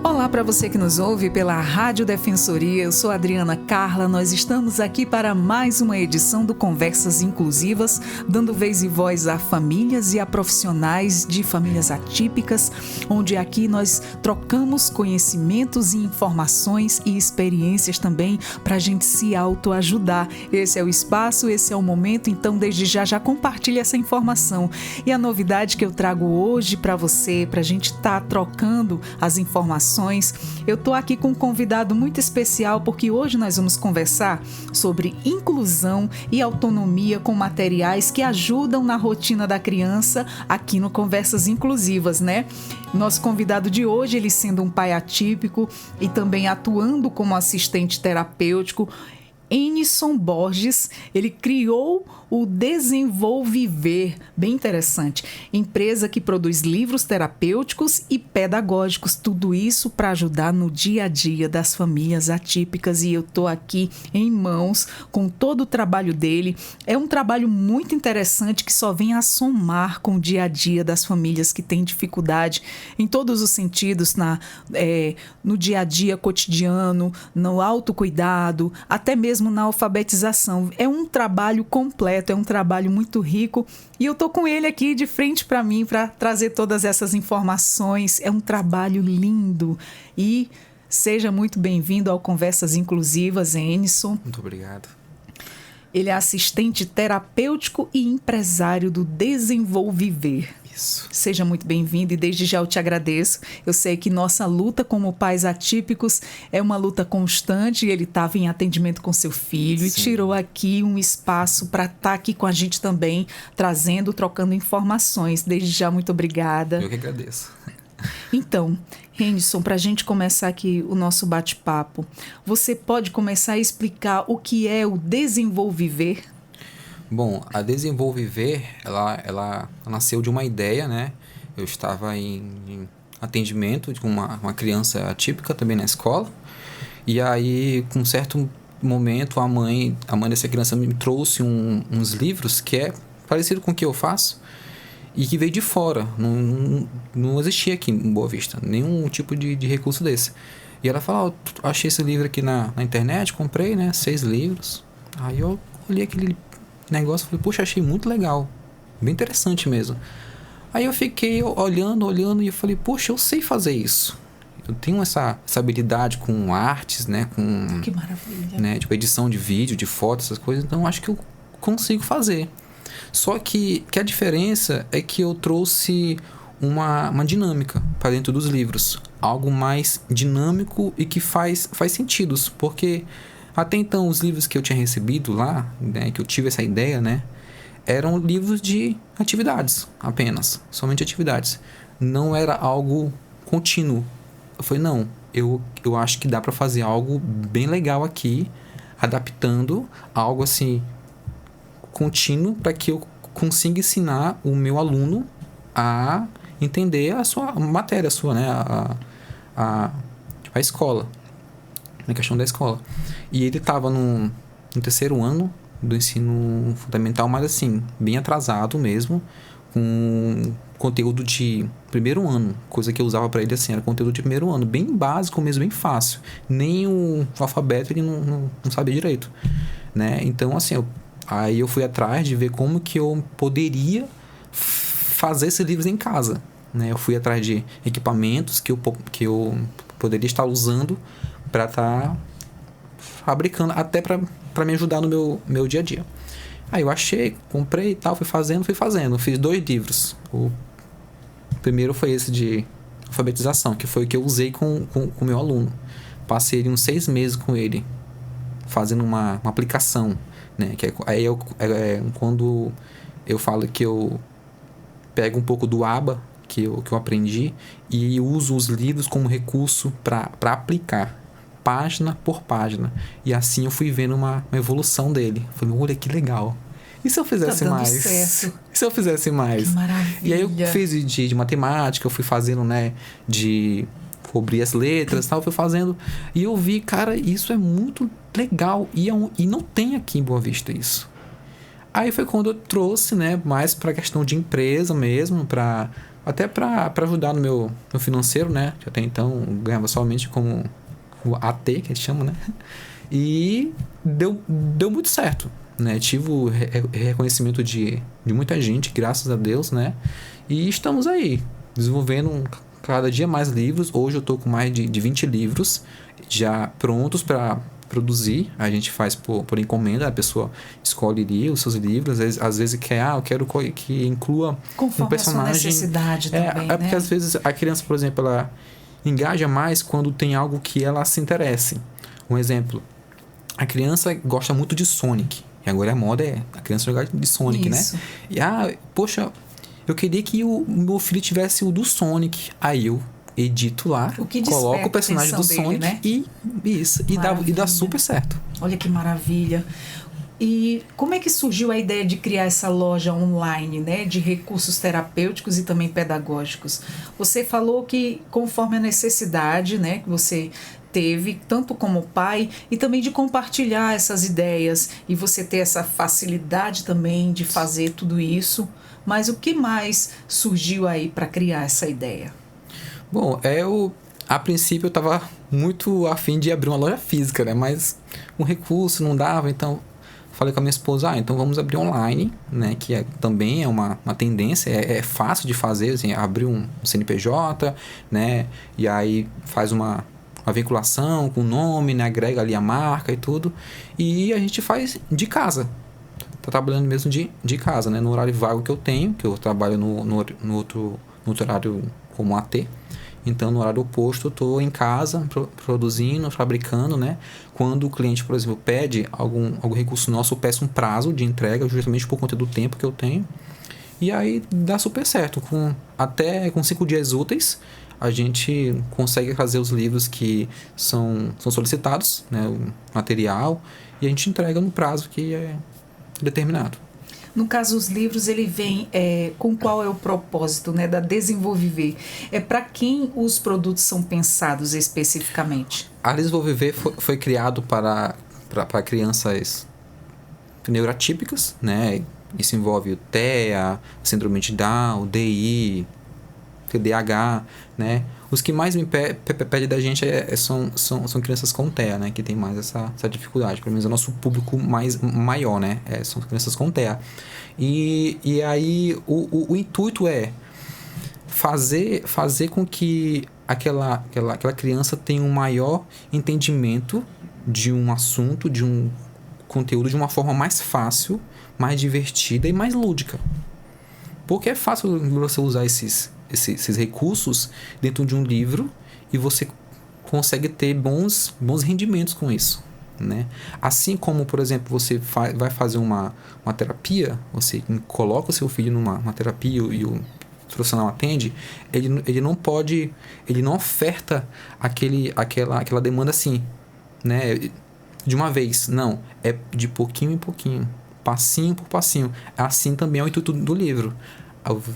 Olá para você que nos ouve pela Rádio Defensoria, eu sou Adriana Carla, nós estamos aqui para mais uma edição do Conversas Inclusivas, dando vez e voz a famílias e a profissionais de famílias atípicas, onde aqui nós trocamos conhecimentos e informações e experiências também para a gente se autoajudar. Esse é o espaço, esse é o momento, então desde já compartilhe essa informação. E a novidade que eu trago hoje para você, para a gente estar trocando as informações, eu estou aqui com um convidado muito especial porque hoje nós vamos conversar sobre inclusão e autonomia com materiais que ajudam na rotina da criança aqui no Conversas Inclusivas, né? Nosso convidado de hoje, ele sendo um pai atípico e também atuando como assistente terapêutico, Enison Borges, ele criou o Desenvolviver, bem interessante, empresa que produz livros terapêuticos e pedagógicos, tudo isso para ajudar no dia a dia das famílias atípicas, e eu estou aqui em mãos com todo o trabalho dele. É um trabalho muito interessante que só vem a somar com o dia a dia das famílias que têm dificuldade em todos os sentidos, no dia a dia cotidiano, no autocuidado, até mesmo na alfabetização. É um trabalho completo, é um trabalho muito rico e eu tô com ele aqui de frente para mim para trazer todas essas informações. É um trabalho lindo e seja muito bem-vindo ao Conversas Inclusivas, Enison. Muito obrigado. Ele é assistente terapêutico e empresário do Desenvolviver. Isso. Seja muito bem-vindo e desde já eu te agradeço. Eu sei que nossa luta como pais atípicos é uma luta constante e ele estava em atendimento com seu filho. Sim. E tirou aqui um espaço para estar aqui com a gente também, trazendo, trocando informações. Desde já, muito obrigada. Eu que agradeço. Então, Enison, para a gente começar aqui o nosso bate-papo, você pode começar a explicar o que é o Desenvolviver? Bom, a Desenvolviver, ela nasceu de uma ideia, né? Eu estava em atendimento com uma criança atípica também na escola. E aí, com um certo momento, a mãe dessa criança me trouxe uns livros que é parecido com o que eu faço e que veio de fora. Não existia aqui em Boa Vista nenhum tipo de recurso desse. E ela falou, achei esse livro aqui na internet, comprei, né? 6 livros. Aí eu olhei aquele negócio, falei, poxa, achei muito legal, bem interessante mesmo. Aí eu fiquei olhando e eu falei, poxa, eu sei fazer isso. Eu tenho essa habilidade com artes, né, com... Que maravilha. Né, tipo edição de vídeo, de fotos, essas coisas, então acho que eu consigo fazer. Só que a diferença é que eu trouxe uma dinâmica para dentro dos livros, algo mais dinâmico e que faz sentido, porque até então, os livros que eu tinha recebido lá, né, que eu tive essa ideia, né, eram livros de atividades apenas, somente atividades. Não era algo contínuo. Eu falei, não, eu acho que dá para fazer algo bem legal aqui, adaptando algo assim, contínuo, para que eu consiga ensinar o meu aluno a entender a sua matéria, né, a escola. Na questão da escola. E ele estava no 3º ano do ensino fundamental, mas assim, bem atrasado mesmo, com conteúdo de 1º ano, coisa que eu usava para ele assim, era conteúdo de 1º ano, bem básico mesmo, bem fácil. Nem o alfabeto ele não sabia direito, né? Então, assim, aí eu fui atrás de ver como que eu poderia fazer esses livros em casa, né? Eu fui atrás de equipamentos que eu poderia estar usando para estar fabricando, até para me ajudar no meu dia a dia. Aí eu achei, comprei e tal, fui fazendo. Fiz 2 livros. O primeiro foi esse de alfabetização, que foi o que eu usei com o meu aluno. Passei uns 6 meses com ele, fazendo uma aplicação, né? Que quando eu falo que eu pego um pouco do ABA, que eu aprendi, e uso os livros como recurso para aplicar, página por página. E assim eu fui vendo uma evolução dele. Falei, olha que legal. E se eu fizesse mais? Certo. E se eu fizesse mais? Que maravilha. E aí eu fiz de matemática, eu fui fazendo, né, de cobrir as letras e tal, fui fazendo. E eu vi, cara, isso é muito legal. E não tem aqui em Boa Vista isso. Aí foi quando eu trouxe, né, mais para a questão de empresa mesmo, para até para ajudar no meu financeiro, né? Que até então eu ganhava somente como o AT, que eles chamam, né? E deu muito certo, né? Tive o reconhecimento de muita gente, graças a Deus, né? E estamos aí, desenvolvendo cada dia mais livros. Hoje eu estou com mais de 20 livros já prontos para produzir. A gente faz por encomenda, a pessoa escolhe os seus livros, às vezes quer, eu quero que inclua conforme um personagem. A sua necessidade também, porque né? às vezes a criança, por exemplo, ela engaja mais quando tem algo que ela se interesse. Um exemplo, a criança gosta muito de Sonic, e agora a moda é a criança jogar de Sonic, Isso. né? E, poxa, eu queria que o meu filho tivesse o do Sonic. Aí eu edito lá, coloco o personagem do Sonic dele, né? e dá super certo. Olha que maravilha. E como é que surgiu a ideia de criar essa loja online, né, de recursos terapêuticos e também pedagógicos? Você falou que conforme a necessidade, né, que você teve, tanto como pai, e também de compartilhar essas ideias, e você ter essa facilidade também de fazer tudo isso. Mas o que mais surgiu aí para criar essa ideia? Bom, a princípio eu estava muito afim de abrir uma loja física, né? Mas o recurso não dava, então falei com a minha esposa, então vamos abrir online, né? Que também é uma tendência, é fácil de fazer, assim, abrir um CNPJ, né? E aí faz uma vinculação com o nome, né? Agrega ali a marca e tudo. E a gente faz de casa. Tá trabalhando mesmo de casa, né? No horário vago que eu tenho, que eu trabalho no outro horário como AT. Então, no horário oposto, eu estou em casa, produzindo, fabricando, né? Quando o cliente, por exemplo, pede algum recurso nosso, eu peço um prazo de entrega, justamente por conta do tempo que eu tenho. E aí, dá super certo. Até com 5 dias úteis, a gente consegue fazer os livros que são solicitados, né? O material, e a gente entrega no prazo que é determinado. No caso, os livros, ele vem com qual é o propósito, né, da Desenvolver? É para quem os produtos são pensados especificamente? A Desenvolver foi criado para crianças neuroatípicas, né? Isso envolve o TEA, síndrome de Down, o DI, TDAH, né? Os que mais me pedem da gente são crianças com TEA, né? Que tem mais essa dificuldade. Pelo menos é o nosso público maior, né? São crianças com TEA. E aí o intuito é fazer com que aquela criança tenha um maior entendimento de um assunto, de um conteúdo, de uma forma mais fácil, mais divertida e mais lúdica. Porque é fácil você usar esses recursos dentro de um livro e você consegue ter bons rendimentos com isso, né? Assim como, por exemplo, você vai fazer uma terapia, você coloca o seu filho numa terapia e o profissional atende, ele não oferta aquela demanda assim, né? De uma vez, não, é de pouquinho em pouquinho, passinho por passinho. Assim também é o intuito do livro.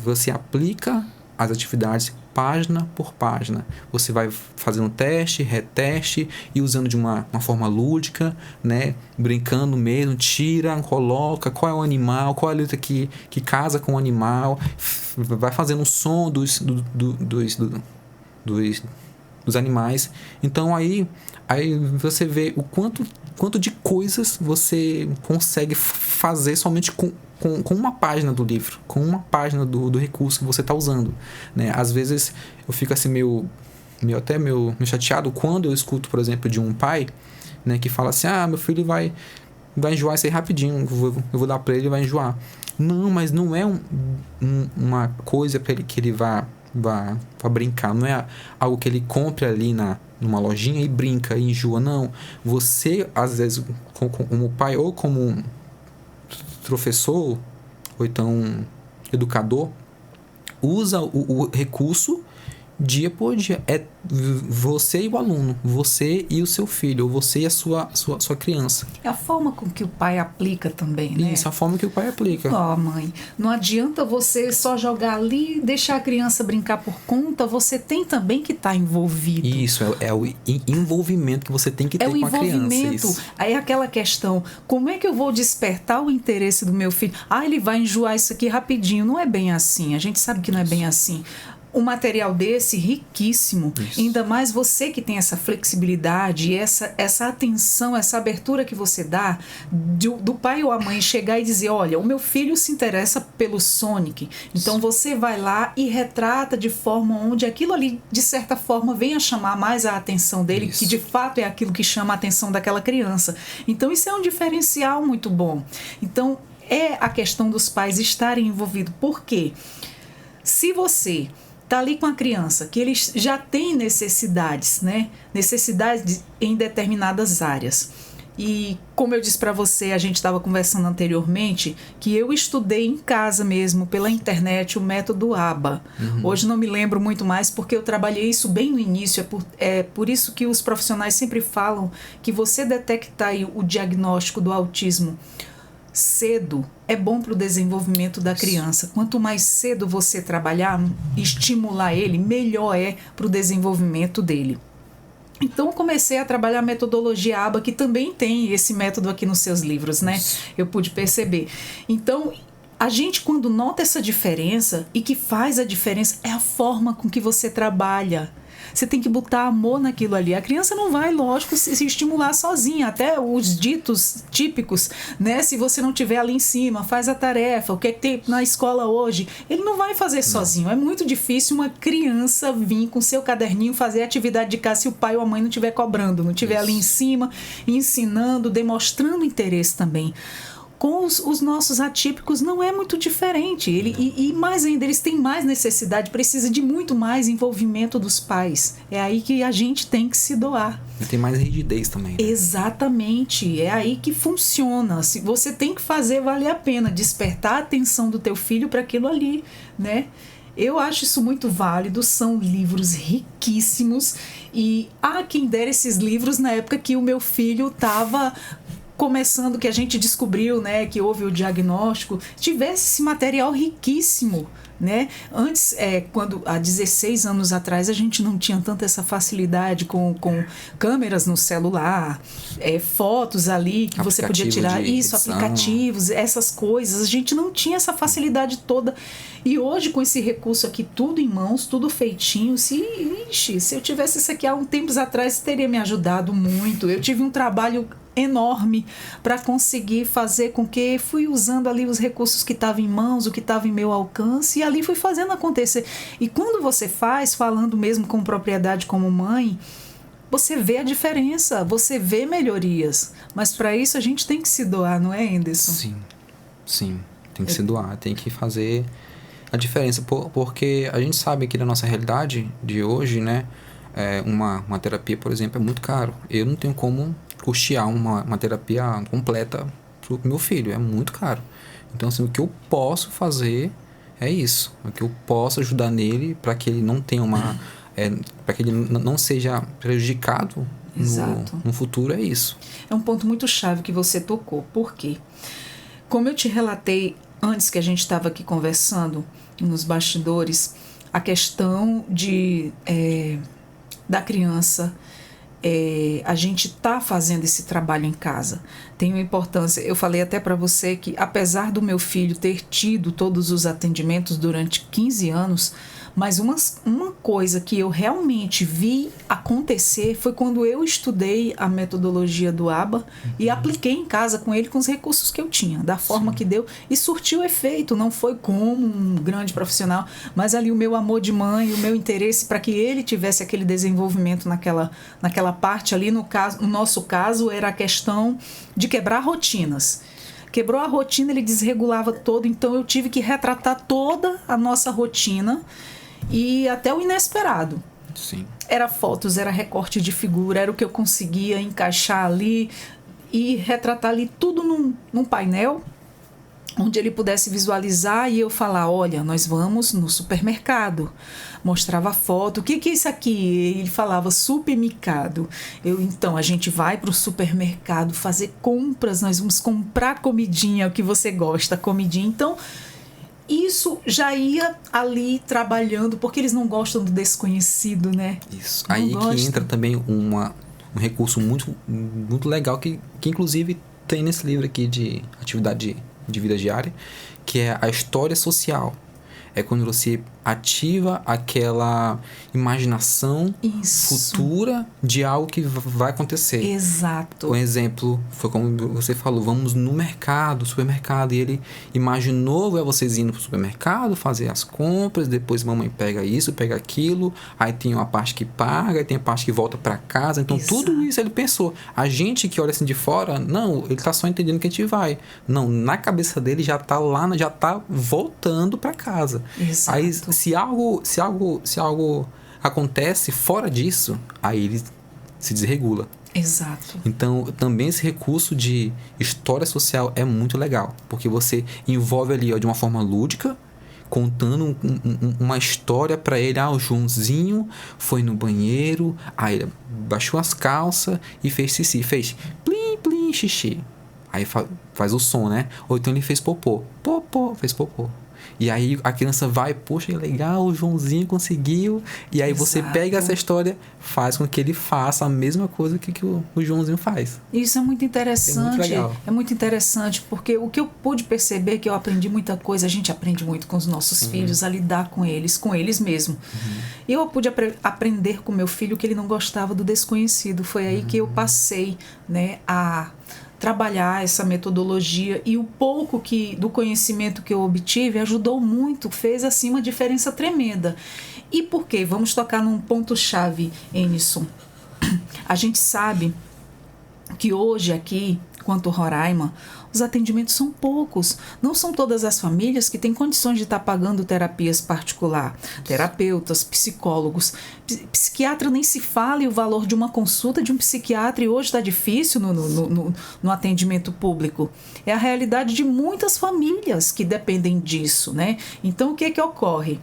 Você aplica as atividades página por página. Você vai fazendo teste, reteste e usando de uma forma lúdica, né? Brincando mesmo, tira, coloca, qual é o animal, qual é a letra que casa com o animal, vai fazendo o som dos animais. Então aí você vê o quanto de coisas você consegue fazer somente com uma página do livro, com uma página do recurso que você está usando, né? Às vezes eu fico assim meio chateado quando eu escuto, por exemplo, de um pai, né, que fala assim, meu filho vai enjoar isso aí rapidinho, eu vou dar para ele, vai enjoar. Não, mas não é uma coisa para ele que ele vá brincar, não é algo que ele compre ali numa lojinha e brinca e enjoa, não. Você, às vezes, como pai ou como professor, ou então educador, usa o recurso dia por dia. É você e o aluno, você e o seu filho, ou você e a sua criança. É a forma com que o pai aplica também, né? Isso, a forma que o pai aplica. Ó, mãe, não adianta você só jogar ali e deixar a criança brincar por conta, você tem também que estar envolvido. Isso, é o envolvimento que você tem que ter com a criança. É o envolvimento. Aí é aquela questão, como é que eu vou despertar o interesse do meu filho? Ele vai enjoar isso aqui rapidinho. Não é bem assim, a gente sabe que não é bem assim. Um material desse riquíssimo, isso. Ainda mais você que tem essa flexibilidade, essa atenção, essa abertura que você dá do pai ou a mãe chegar e dizer, olha, o meu filho se interessa pelo Sonic, então você vai lá e retrata de forma onde aquilo ali, de certa forma, venha chamar mais a atenção dele, isso. Que de fato é aquilo que chama a atenção daquela criança. Então isso é um diferencial muito bom. Então é a questão dos pais estarem envolvidos. Por quê? Se você está ali com a criança, que eles já têm necessidades, né? Necessidades em determinadas áreas. E como eu disse para você, a gente estava conversando anteriormente, que eu estudei em casa mesmo, pela internet, o método ABA. Hoje não me lembro muito mais, porque eu trabalhei isso bem no início. É por isso que os profissionais sempre falam que você detectar aí o diagnóstico do autismo cedo é bom para o desenvolvimento da criança. Quanto mais cedo você trabalhar, estimular ele, melhor é para o desenvolvimento dele. Então, comecei a trabalhar a metodologia ABA, que também tem esse método aqui nos seus livros, né? Eu pude perceber. Então, a gente, quando nota essa diferença, e que faz a diferença, é a forma com que você trabalha. Você tem que botar amor naquilo ali. A criança não vai, lógico, se estimular sozinha. Até os ditos típicos, né? Se você não estiver ali em cima, faz a tarefa, o que é que tem na escola hoje? Ele não vai fazer sozinho. É muito difícil uma criança vir com seu caderninho fazer a atividade de casa se o pai ou a mãe não estiver cobrando, não estiver ali em cima, ensinando, demonstrando interesse também. Com os nossos atípicos não é muito diferente. E mais ainda, eles têm mais necessidade, precisa de muito mais envolvimento dos pais. É aí que a gente tem que se doar. E tem mais rigidez também. Né? Exatamente. É aí que funciona. Se você tem que fazer valer a pena, despertar a atenção do teu filho para aquilo ali, né? Eu acho isso muito válido, são livros riquíssimos. E há quem dera esses livros na época que o meu filho estava começando, que a gente descobriu, né, que houve o diagnóstico, tivesse esse material riquíssimo, né? Antes, quando há 16 anos atrás, a gente não tinha tanta essa facilidade com câmeras no celular, fotos ali que você podia tirar, aplicativos, essas coisas, a gente não tinha essa facilidade toda. E hoje, com esse recurso aqui, tudo em mãos, tudo feitinho, se eu tivesse isso aqui há um tempos atrás, teria me ajudado muito. Eu tive um trabalho enorme para conseguir fazer com que fui usando ali os recursos que estavam em mãos, o que estava em meu alcance, e ali fui fazendo acontecer. E quando você faz, falando mesmo com propriedade como mãe, você vê a diferença, você vê melhorias. Mas para isso a gente tem que se doar, não é, Anderson? Sim. Tem que se doar, tem que fazer a diferença. Porque a gente sabe que na nossa realidade de hoje, né, uma terapia, por exemplo, é muito caro. Eu não tenho como custear uma terapia completa pro meu filho, é muito caro. Então, assim, o que eu posso fazer é isso. O que eu posso ajudar nele para que ele não tenha para que ele não seja prejudicado no futuro, é isso. É um ponto muito chave que você tocou. Por quê? Como eu te relatei antes que a gente estava aqui conversando nos bastidores, a questão da criança, a gente está fazendo esse trabalho em casa. Tem uma importância. Eu falei até para você que, apesar do meu filho ter tido todos os atendimentos durante 15 anos, mas uma coisa que eu realmente vi acontecer foi quando eu estudei a metodologia do ABA e apliquei em casa com ele, com os recursos que eu tinha, da forma que deu, e surtiu efeito. Não foi como um grande profissional, mas ali o meu amor de mãe, o meu interesse para que ele tivesse aquele desenvolvimento naquela parte ali. No nosso caso, era a questão de quebrar rotinas. Quebrou a rotina, ele desregulava todo, então eu tive que retratar toda a nossa rotina e até o inesperado. Sim. Era fotos, era recorte de figura, era o que eu conseguia encaixar ali e retratar ali tudo num painel onde ele pudesse visualizar e eu falar, olha, nós vamos no supermercado. Mostrava a foto, o que é isso aqui? Ele falava, supermercado. Então, a gente vai para o supermercado fazer compras, nós vamos comprar comidinha, o que você gosta, comidinha. Então, isso já ia ali trabalhando, porque eles não gostam do desconhecido, né? Isso. Não Aí gostam. que entra também um recurso muito, muito legal que inclusive tem nesse livro aqui de atividade de vida diária, que é a história social. É quando você ativa aquela imaginação futura de algo que vai acontecer. Exato. Um exemplo foi como você falou, vamos no mercado, supermercado, e ele imaginou vocês indo pro supermercado, fazer as compras, depois mamãe pega isso, pega aquilo, aí tem uma parte que paga, aí tem a parte que volta para casa. Então, Exato. Tudo isso ele pensou. A gente que olha assim de fora, não, ele tá só entendendo que a gente vai. Não, na cabeça dele já tá lá, já tá voltando para casa. Exato. Aí, se algo acontece fora disso, aí ele se desregula. Exato. Então, também esse recurso de história social é muito legal, porque você envolve ali de uma forma lúdica, contando uma história para ele. O Joãozinho foi no banheiro, aí ele baixou as calças e fez xixi, fez plim, plim, xixi. Aí faz o som, né? Ou então ele fez popô, fez popô. E aí a criança vai, poxa, que legal, o Joãozinho conseguiu. E aí Exato. Você pega essa história, faz com que ele faça a mesma coisa que o Joãozinho faz. Isso é muito interessante. É muito legal. É muito interessante, porque o que eu pude perceber, que eu aprendi muita coisa, a gente aprende muito com os nossos filhos, a lidar com eles mesmo. E eu pude aprender com meu filho que ele não gostava do desconhecido. Foi aí que eu passei, né, a trabalhar essa metodologia, e o pouco do conhecimento que eu obtive ajudou muito, fez assim uma diferença tremenda. E por quê? Vamos tocar num ponto-chave, Enison. A gente sabe que hoje aqui, quanto Roraima, os atendimentos são poucos. Não são todas as famílias que têm condições de estar pagando terapias particular. Terapeutas, psicólogos, psiquiatra nem se fala, e o valor de uma consulta de um psiquiatra e hoje está difícil no atendimento público. É a realidade de muitas famílias que dependem disso, né? Então, o que ocorre?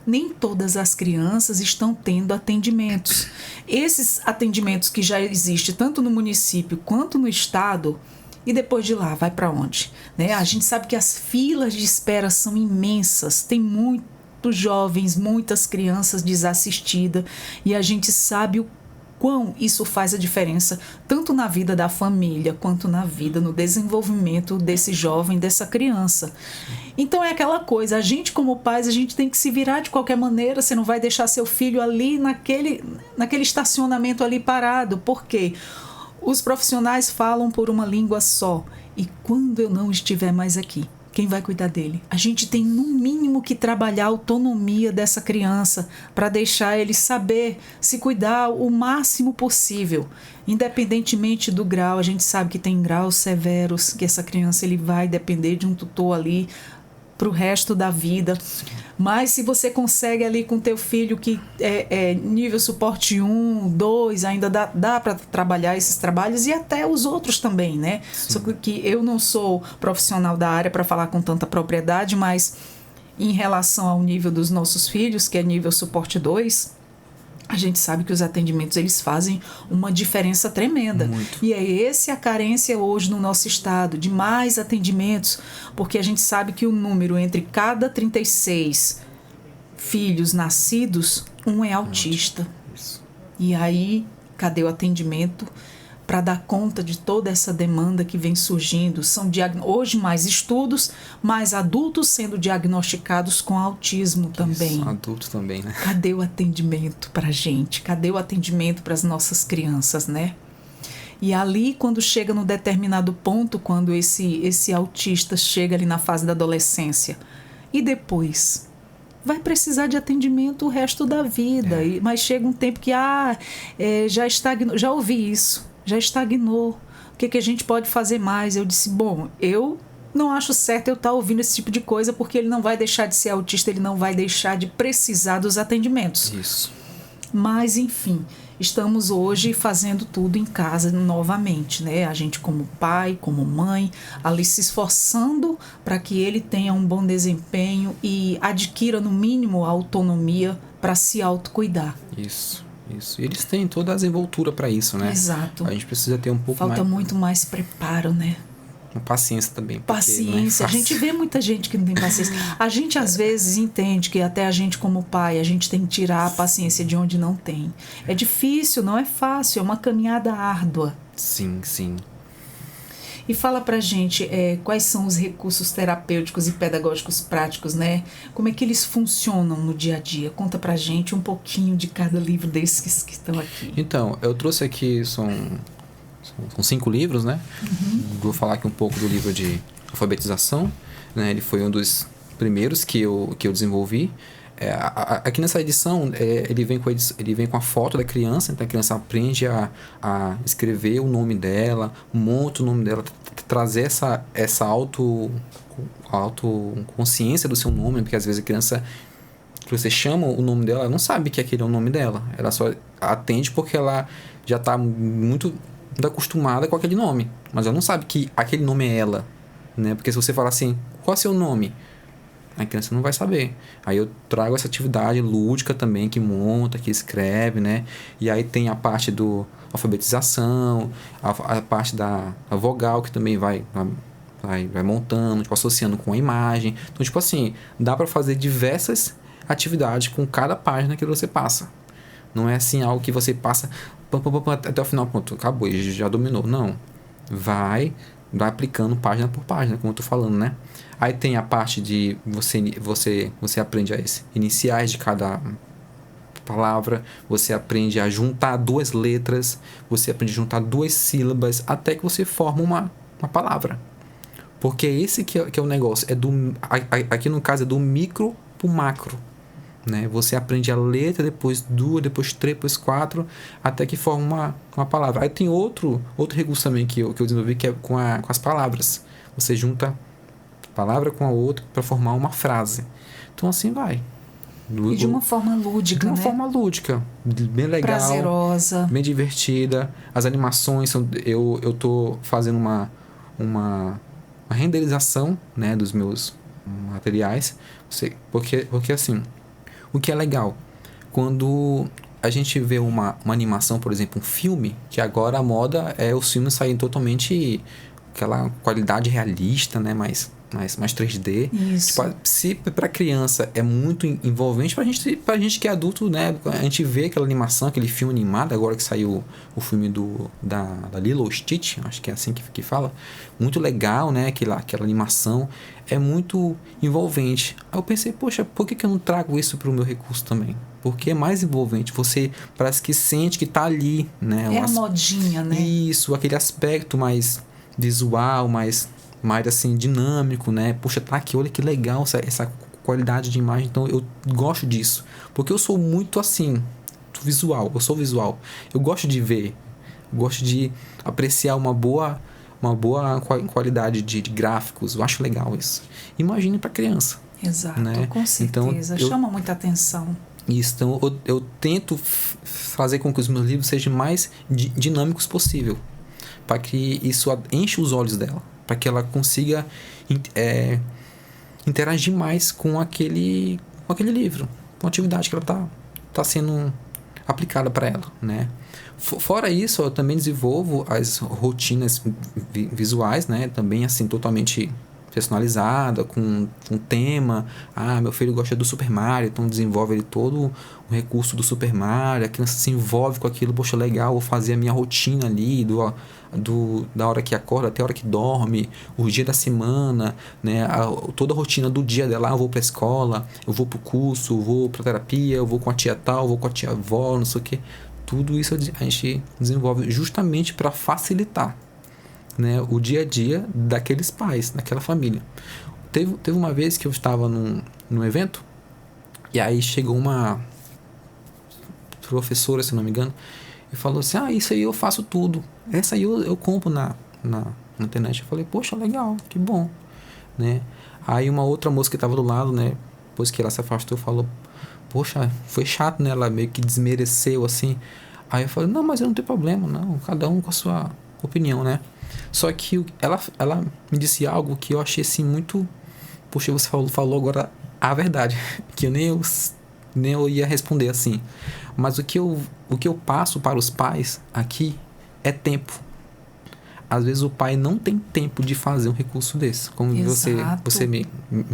Nem todas as crianças estão tendo atendimentos. Esses atendimentos que já existem tanto no município quanto no estado, e depois de lá, vai para onde? Né? A gente sabe que as filas de espera são imensas, tem muitos jovens, muitas crianças desassistidas, e a gente sabe o quão isso faz a diferença, tanto na vida da família, quanto na vida, no desenvolvimento desse jovem, dessa criança. Então é aquela coisa, a gente como pais, a gente tem que se virar de qualquer maneira. Você não vai deixar seu filho ali naquele estacionamento ali parado, porque os profissionais falam por uma língua só, e quando eu não estiver mais aqui, quem vai cuidar dele? A gente tem no mínimo que trabalhar a autonomia dessa criança para deixar ele saber se cuidar o máximo possível, independentemente do grau. A gente sabe que tem graus severos, que essa criança ele vai depender de um tutor ali para o resto da vida. Mas se você consegue ali com teu filho que é nível suporte 1, 2, ainda dá para trabalhar esses trabalhos, e até os outros também, né? Sim. Só que eu não sou profissional da área para falar com tanta propriedade, mas em relação ao nível dos nossos filhos, que é nível suporte 2, a gente sabe que os atendimentos eles fazem uma diferença tremenda. Muito. E é essa a carência hoje no nosso estado, de mais atendimentos, porque a gente sabe que o número entre cada 36 filhos nascidos, um é autista. Isso. E aí, cadê o atendimento para dar conta de toda essa demanda que vem surgindo? São hoje mais estudos, mais adultos sendo diagnosticados com autismo também. Isso, adultos também, né? Cadê o atendimento para a gente? Cadê o atendimento para as nossas crianças, né? E ali, quando chega num determinado ponto, quando esse autista chega ali na fase da adolescência, e depois? Vai precisar de atendimento o resto da vida. Mas chega um tempo que já estagnou. Já ouvi isso. Já estagnou. O que a gente pode fazer mais? Eu disse, eu não acho certo eu estar ouvindo esse tipo de coisa, porque ele não vai deixar de ser autista, ele não vai deixar de precisar dos atendimentos. Isso. Mas, enfim, estamos hoje fazendo tudo em casa novamente, né? A gente como pai, como mãe, ali se esforçando para que ele tenha um bom desempenho e adquira, no mínimo, a autonomia para se autocuidar. Isso. E eles têm toda a desenvoltura para isso, né? Exato. A gente precisa ter um pouco Falta mais... muito mais preparo, né? Paciência também. Paciência. A gente vê muita gente que não tem paciência. A gente, às vezes, entende que até a gente, como pai, a gente tem que tirar a paciência de onde não tem. É difícil, não é fácil, é uma caminhada árdua. Sim, sim. E fala pra gente quais são os recursos terapêuticos e pedagógicos práticos, né? Como é que eles funcionam no dia a dia? Conta pra gente um pouquinho de cada livro desses que estão aqui. Então, eu trouxe aqui, são 5 livros, né? Vou falar aqui um pouco do livro de alfabetização, né? Ele foi um dos primeiros que eu desenvolvi. Aqui nessa edição, ele vem com a foto da criança, então a criança aprende a escrever o nome dela, monta o nome dela, trazer essa autoconsciência do seu nome, porque às vezes a criança, que você chama o nome dela, ela não sabe que aquele é o nome dela, ela só atende porque ela já está muito acostumada com aquele nome, mas ela não sabe que aquele nome é ela, né? Porque se você falar assim, qual é o seu nome? A criança não vai saber. Aí eu trago essa atividade lúdica também, que monta, que escreve, né? E aí tem a parte do alfabetização, a parte da vogal, que também vai montando, tipo, associando com a imagem. Então, tipo assim, dá para fazer diversas atividades com cada página que você passa. Não é assim algo que você passa até o final, pronto, acabou, já dominou. Não. Vai aplicando página por página, como eu tô falando, né? Aí tem a parte de você aprende as iniciais de cada palavra, você aprende a juntar 2 letras, você aprende a juntar 2 sílabas, até que você forma uma palavra. Porque esse que é o negócio. Aqui no caso é do micro pro macro. Né? Você aprende a letra, depois 2, depois 3, depois 4, até que forma uma palavra. Aí tem outro recurso também que eu desenvolvi, que é com as palavras. Você junta palavra com a outra para formar uma frase. Então assim vai. E de uma forma lúdica, né? De uma forma lúdica, bem legal, prazerosa, bem divertida. As animações são, eu tô fazendo uma renderização, né, dos meus materiais, porque assim, o que é legal, quando a gente vê uma animação, por exemplo, um filme, que agora a moda é os filmes saírem totalmente aquela qualidade realista, né, mais 3D. Isso. Tipo, se para criança é muito envolvente, pra gente que é adulto, né, a gente vê aquela animação, aquele filme animado, agora que saiu o filme da Lilo Stitch, acho que é assim que fala, muito legal, né, aquela animação é muito envolvente. Aí eu pensei, poxa, por que eu não trago isso pro meu recurso também? Porque é mais envolvente, você parece que sente que tá ali, né? É a modinha, né? Isso, aquele aspecto mais visual, mais assim, dinâmico, né? Poxa, tá aqui, olha que legal essa qualidade de imagem. Então eu gosto disso, porque eu sou muito assim, eu sou visual. Eu gosto de ver, gosto de apreciar uma boa qualidade de gráficos. Eu acho legal isso. Imagine para criança. Exato, né? com certeza. Então, chama muita atenção. Isso, então eu tento fazer com que os meus livros sejam mais dinâmicos possível, para que isso enche os olhos dela, para que ela consiga interagir mais com aquele livro, com a atividade que ela tá sendo aplicada para ela, né? Fora isso, eu também desenvolvo as rotinas visuais, né? Também assim, totalmente personalizada, com um tema. Meu filho gosta do Super Mario, então desenvolve ele todo o recurso do Super Mario, a criança se envolve com aquilo, poxa, legal, vou fazer a minha rotina ali, da hora que acorda até a hora que dorme, o dia da semana, né? Toda a rotina do dia dela, eu vou pra escola, eu vou pro curso, eu vou pra terapia, eu vou com a tia tal, eu vou com a tia avó, não sei o que. Tudo isso a gente desenvolve justamente para facilitar, né, o dia a dia daqueles pais, daquela família. Teve uma vez que eu estava num evento, e aí chegou uma professora, se não me engano, e falou assim, isso aí eu faço tudo, essa aí eu compro na internet. Eu falei, poxa, legal, que bom, né? Aí uma outra moça que estava do lado, né, depois que ela se afastou, falou, poxa, foi chato, né? Ela meio que desmereceu, assim. Aí eu falei, não, mas eu não tenho problema, não. Cada um com a sua opinião, né? Só que ela me disse algo que eu achei, assim, muito... Poxa, você falou agora a verdade. Que eu nem eu ia responder assim. Mas o que eu passo para os pais aqui é tempo. Às vezes o pai não tem tempo de fazer um recurso desse. Como você me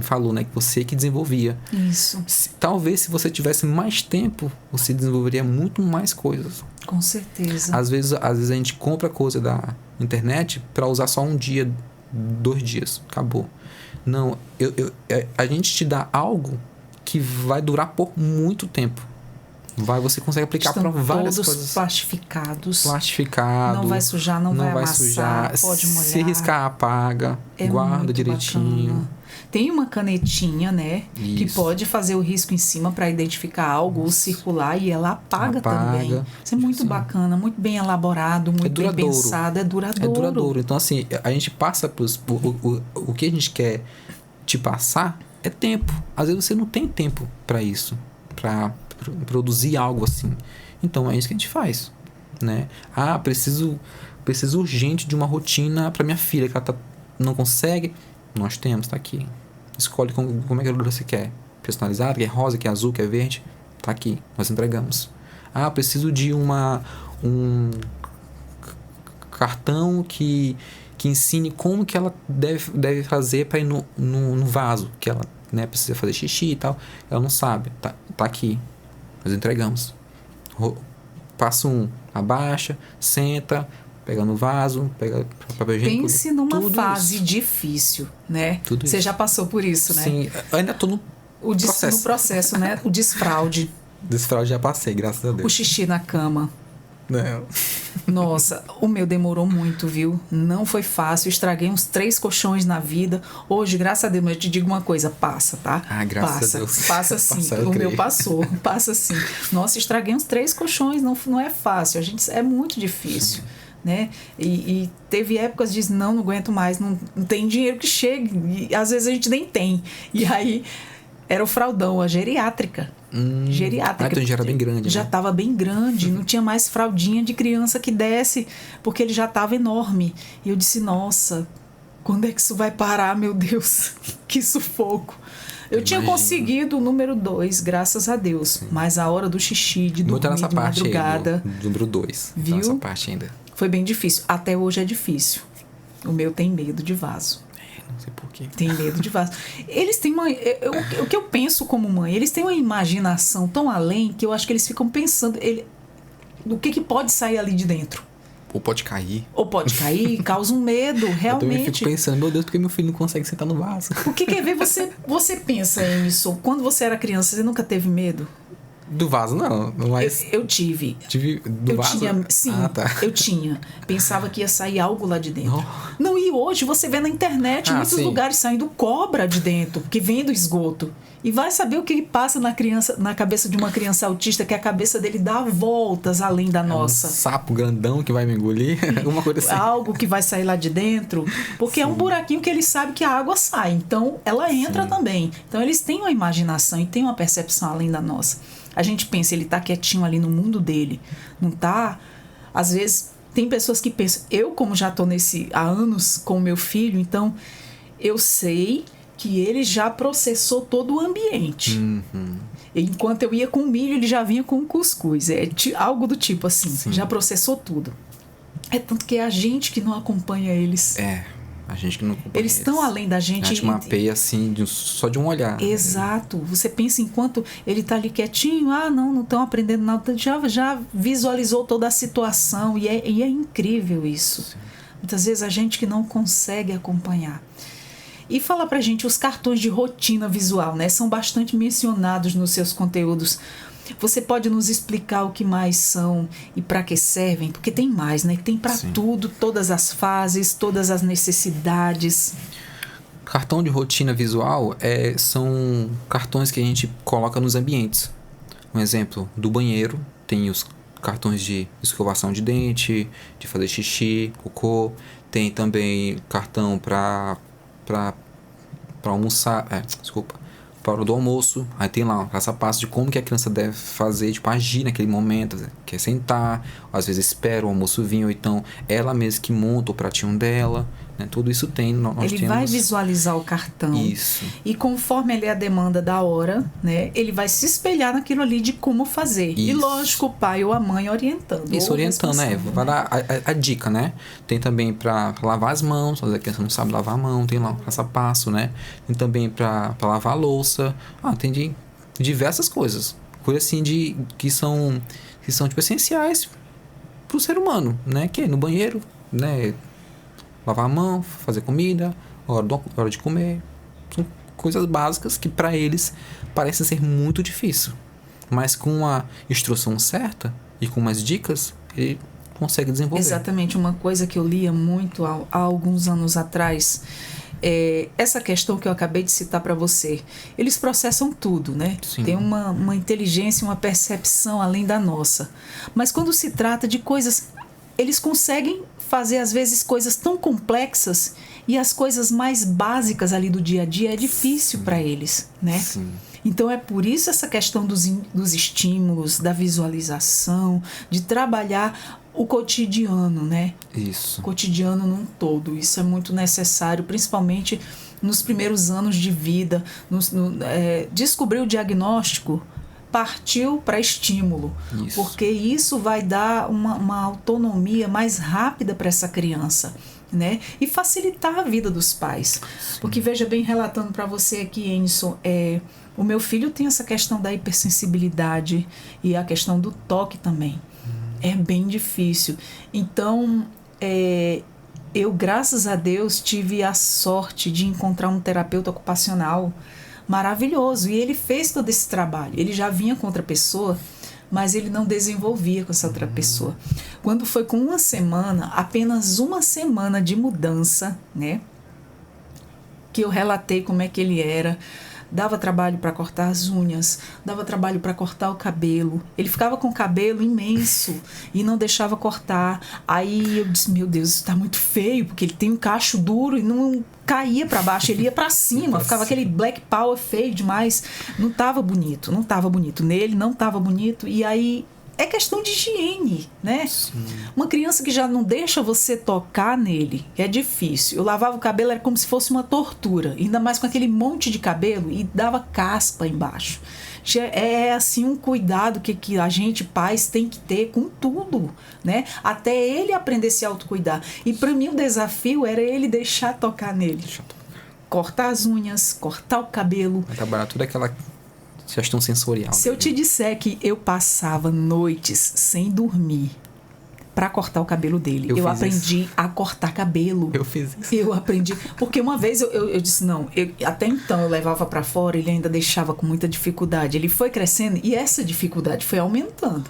falou, né? Que você que desenvolvia. Isso. Talvez se você tivesse mais tempo, você desenvolveria muito mais coisas. Com certeza. Às vezes a gente compra coisa da internet para usar só um dia, 2 dias. Acabou. Não, a gente te dá algo que vai durar por muito tempo. Você consegue aplicar para várias todos coisas. Plastificado. Não vai sujar, não vai amassar, pode molhar. Se riscar, apaga, guarda direitinho. Bacana. Tem uma canetinha, né? Isso. Que pode fazer o risco em cima para identificar algo ou circular e ela apaga também. Isso é muito bacana, muito bem elaborado, muito bem pensado, é duradouro. É duradouro. Então, assim, a gente passa o que a gente quer te passar é tempo. Às vezes você não tem tempo para isso, para produzir algo assim. Então é isso que a gente faz, né? Preciso urgente de uma rotina para minha filha que ela não consegue. Nós temos, tá aqui. Escolhe como é que você quer. Personalizado, quer rosa, quer azul, quer verde. Tá aqui, nós entregamos. Preciso de um cartão que ensine como que ela deve fazer para ir no vaso, que ela, né, precisa fazer xixi e tal. Ela não sabe. Tá aqui. Nós entregamos. Passo 1, abaixa, senta, pega no vaso, pega papel higiênico. Pense numa fase difícil, né? Você já passou por isso, né? Sim, eu ainda tô no processo. No processo, né? O desfraude. Desfraude já passei, graças a Deus. O xixi na cama. Não. Nossa, o meu demorou muito, viu? Não foi fácil, estraguei uns 3 colchões na vida. Hoje, graças a Deus, mas eu te digo uma coisa, passa, tá? Graças a Deus. Passa sim, o meu passou, passa sim. Nossa, estraguei uns 3 colchões, não é fácil, é muito difícil, né? E teve épocas de não aguento mais, não tem dinheiro que chegue, e às vezes a gente nem tem. E aí, era o fraldão, a geriátrica. Geriátrica. Então já era bem grande, já estava bem grande, não tinha mais fraldinha de criança que desce, porque ele já estava enorme. E eu disse, nossa, quando é que isso vai parar, meu Deus? Que sufoco. Eu tinha conseguido o número 2, graças a Deus. Sim. Mas a hora do xixi, de dormir, de madrugada... Número 2. Viu? Essa parte ainda. Foi bem difícil. Até hoje é difícil. O meu tem medo de vaso. Não sei porquê. Tem medo de vaso. Eles têm o que eu penso como mãe, eles têm uma imaginação tão além que eu acho que eles ficam pensando do que pode sair ali de dentro. Ou pode cair. Causa um medo, realmente. Eu também fico pensando, meu Deus, por que meu filho não consegue sentar no vaso? Porque quer ver, você pensa, Emerson, quando você era criança, você nunca teve medo? Do vaso, não. Mas eu tive. Do vaso? Sim, tá. Eu tinha. Pensava que ia sair algo lá de dentro. Não, e hoje você vê na internet muitos lugares saindo cobra de dentro, que vem do esgoto. E vai saber o que passa na cabeça de uma criança autista, que a cabeça dele dá voltas além da nossa. Um sapo grandão que vai me engolir, alguma coisa assim. Algo que vai sair lá de dentro, porque é um buraquinho que ele sabe que a água sai. Então, ela entra também. Então, eles têm uma imaginação e têm uma percepção além da nossa. A gente pensa, ele tá quietinho ali no mundo dele. Não tá? Às vezes, tem pessoas que pensam... Eu, como já tô há anos com o meu filho, então, eu sei que ele já processou todo o ambiente. Uhum. Enquanto eu ia com o milho, ele já vinha com o cuscuz. É algo do tipo assim. Sim. Já processou tudo. É tanto que é a gente que não acompanha eles. A gente que não acompanha eles estão além da gente. A gente mapeia assim, só de um olhar. Exato. Você pensa, enquanto ele está ali quietinho, não estão aprendendo nada, já visualizou toda a situação. E é incrível isso. Sim. Muitas vezes a gente que não consegue acompanhar. E fala pra gente, os cartões de rotina visual, né? São bastante mencionados nos seus conteúdos. Você pode nos explicar o que mais são e para que servem? Porque tem mais, né? Tem para tudo, todas as fases, todas as necessidades. Cartão de rotina visual são cartões que a gente coloca nos ambientes. Um exemplo, do banheiro, tem os cartões de escovação de dente, de fazer xixi, cocô. Tem também cartão para almoçar, para a hora do almoço. Aí tem lá um passo a passo de como que a criança deve fazer, tipo, agir naquele momento. Que é sentar, às vezes espera o almoço vir, ou então ela mesma que monta o pratinho dela. Né? Tudo isso tem. Ele vai visualizar o cartão. Isso. E conforme ele é a demanda da hora, né, ele vai se espelhar naquilo ali de como fazer. Isso. E lógico, o pai ou a mãe orientando. Isso, orientando, né? Vai dar a dica, né? Tem também para lavar as mãos, às vezes a criança não sabe lavar a mão, tem lá um passo a passo, né? Tem também para lavar a louça. Tem diversas coisas. Coisas assim que são tipo essenciais pro ser humano, né? Que é no banheiro, né? Lavar a mão, fazer comida, hora de comer. São coisas básicas que para eles parecem ser muito difícil. Mas com a instrução certa e com umas dicas, ele consegue desenvolver. Exatamente. Uma coisa que eu lia muito há alguns anos atrás, essa questão que eu acabei de citar para você. Eles processam tudo, né? Sim. Tem uma inteligência, uma percepção além da nossa. Mas quando se trata de coisas... Eles conseguem fazer, às vezes, coisas tão complexas e as coisas mais básicas ali do dia a dia é difícil para eles, né? Sim. Então, é por isso essa questão dos estímulos, da visualização, de trabalhar o cotidiano, né? Isso. O cotidiano num todo. Isso é muito necessário, principalmente nos primeiros anos de vida. Descobrir o diagnóstico, partiu para estímulo, Isso. porque isso vai dar uma autonomia mais rápida para essa criança, né? E facilitar a vida dos pais. Sim. Porque, veja bem, relatando para você aqui, Enson, o meu filho tem essa questão da hipersensibilidade e a questão do toque também. É bem difícil. Então, eu, graças a Deus, tive a sorte de encontrar um terapeuta ocupacional maravilhoso, e ele fez todo esse trabalho. Ele já vinha com outra pessoa, mas ele não desenvolvia com essa outra pessoa. Quando foi com apenas uma semana de mudança, né, que eu relatei como é que ele era, dava trabalho para cortar as unhas, dava trabalho para cortar o cabelo. Ele ficava com o cabelo imenso e não deixava cortar. Aí eu disse, meu Deus, isso está muito feio, porque ele tem um cacho duro e não caía para baixo, ele ia para cima, ficava aquele black power feio demais. Não estava bonito. Nele não estava bonito. E aí é questão de higiene, né? Sim. Uma criança que já não deixa você tocar nele, é difícil. Eu lavava o cabelo, era como se fosse uma tortura, ainda mais com aquele monte de cabelo, e dava caspa embaixo. É assim um cuidado que a gente, pais, tem que ter com tudo, né? Até ele aprender a se autocuidar. E para mim o desafio era ele deixar tocar nele. Cortar as unhas, cortar o cabelo. Vai trabalhar toda aquela questão sensorial. Se eu te disser que eu passava noites sem dormir para cortar o cabelo dele, eu aprendi a cortar cabelo. Eu fiz isso. Eu aprendi, porque uma vez eu disse não, até então eu levava para fora, ele ainda deixava com muita dificuldade. Ele foi crescendo e essa dificuldade foi aumentando.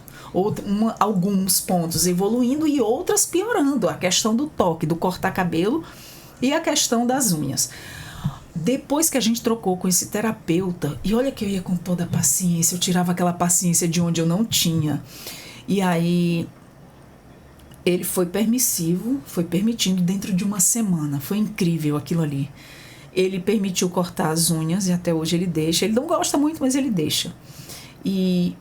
Alguns pontos evoluindo e outras piorando. A questão do toque, do cortar cabelo e a questão das unhas. Depois que a gente trocou com esse terapeuta, e olha que eu ia com toda a paciência, eu tirava aquela paciência de onde eu não tinha. E aí ele foi permissivo, foi permitindo dentro de uma semana. Foi incrível aquilo ali. Ele permitiu cortar as unhas e até hoje ele deixa. Ele não gosta muito, mas ele deixa. E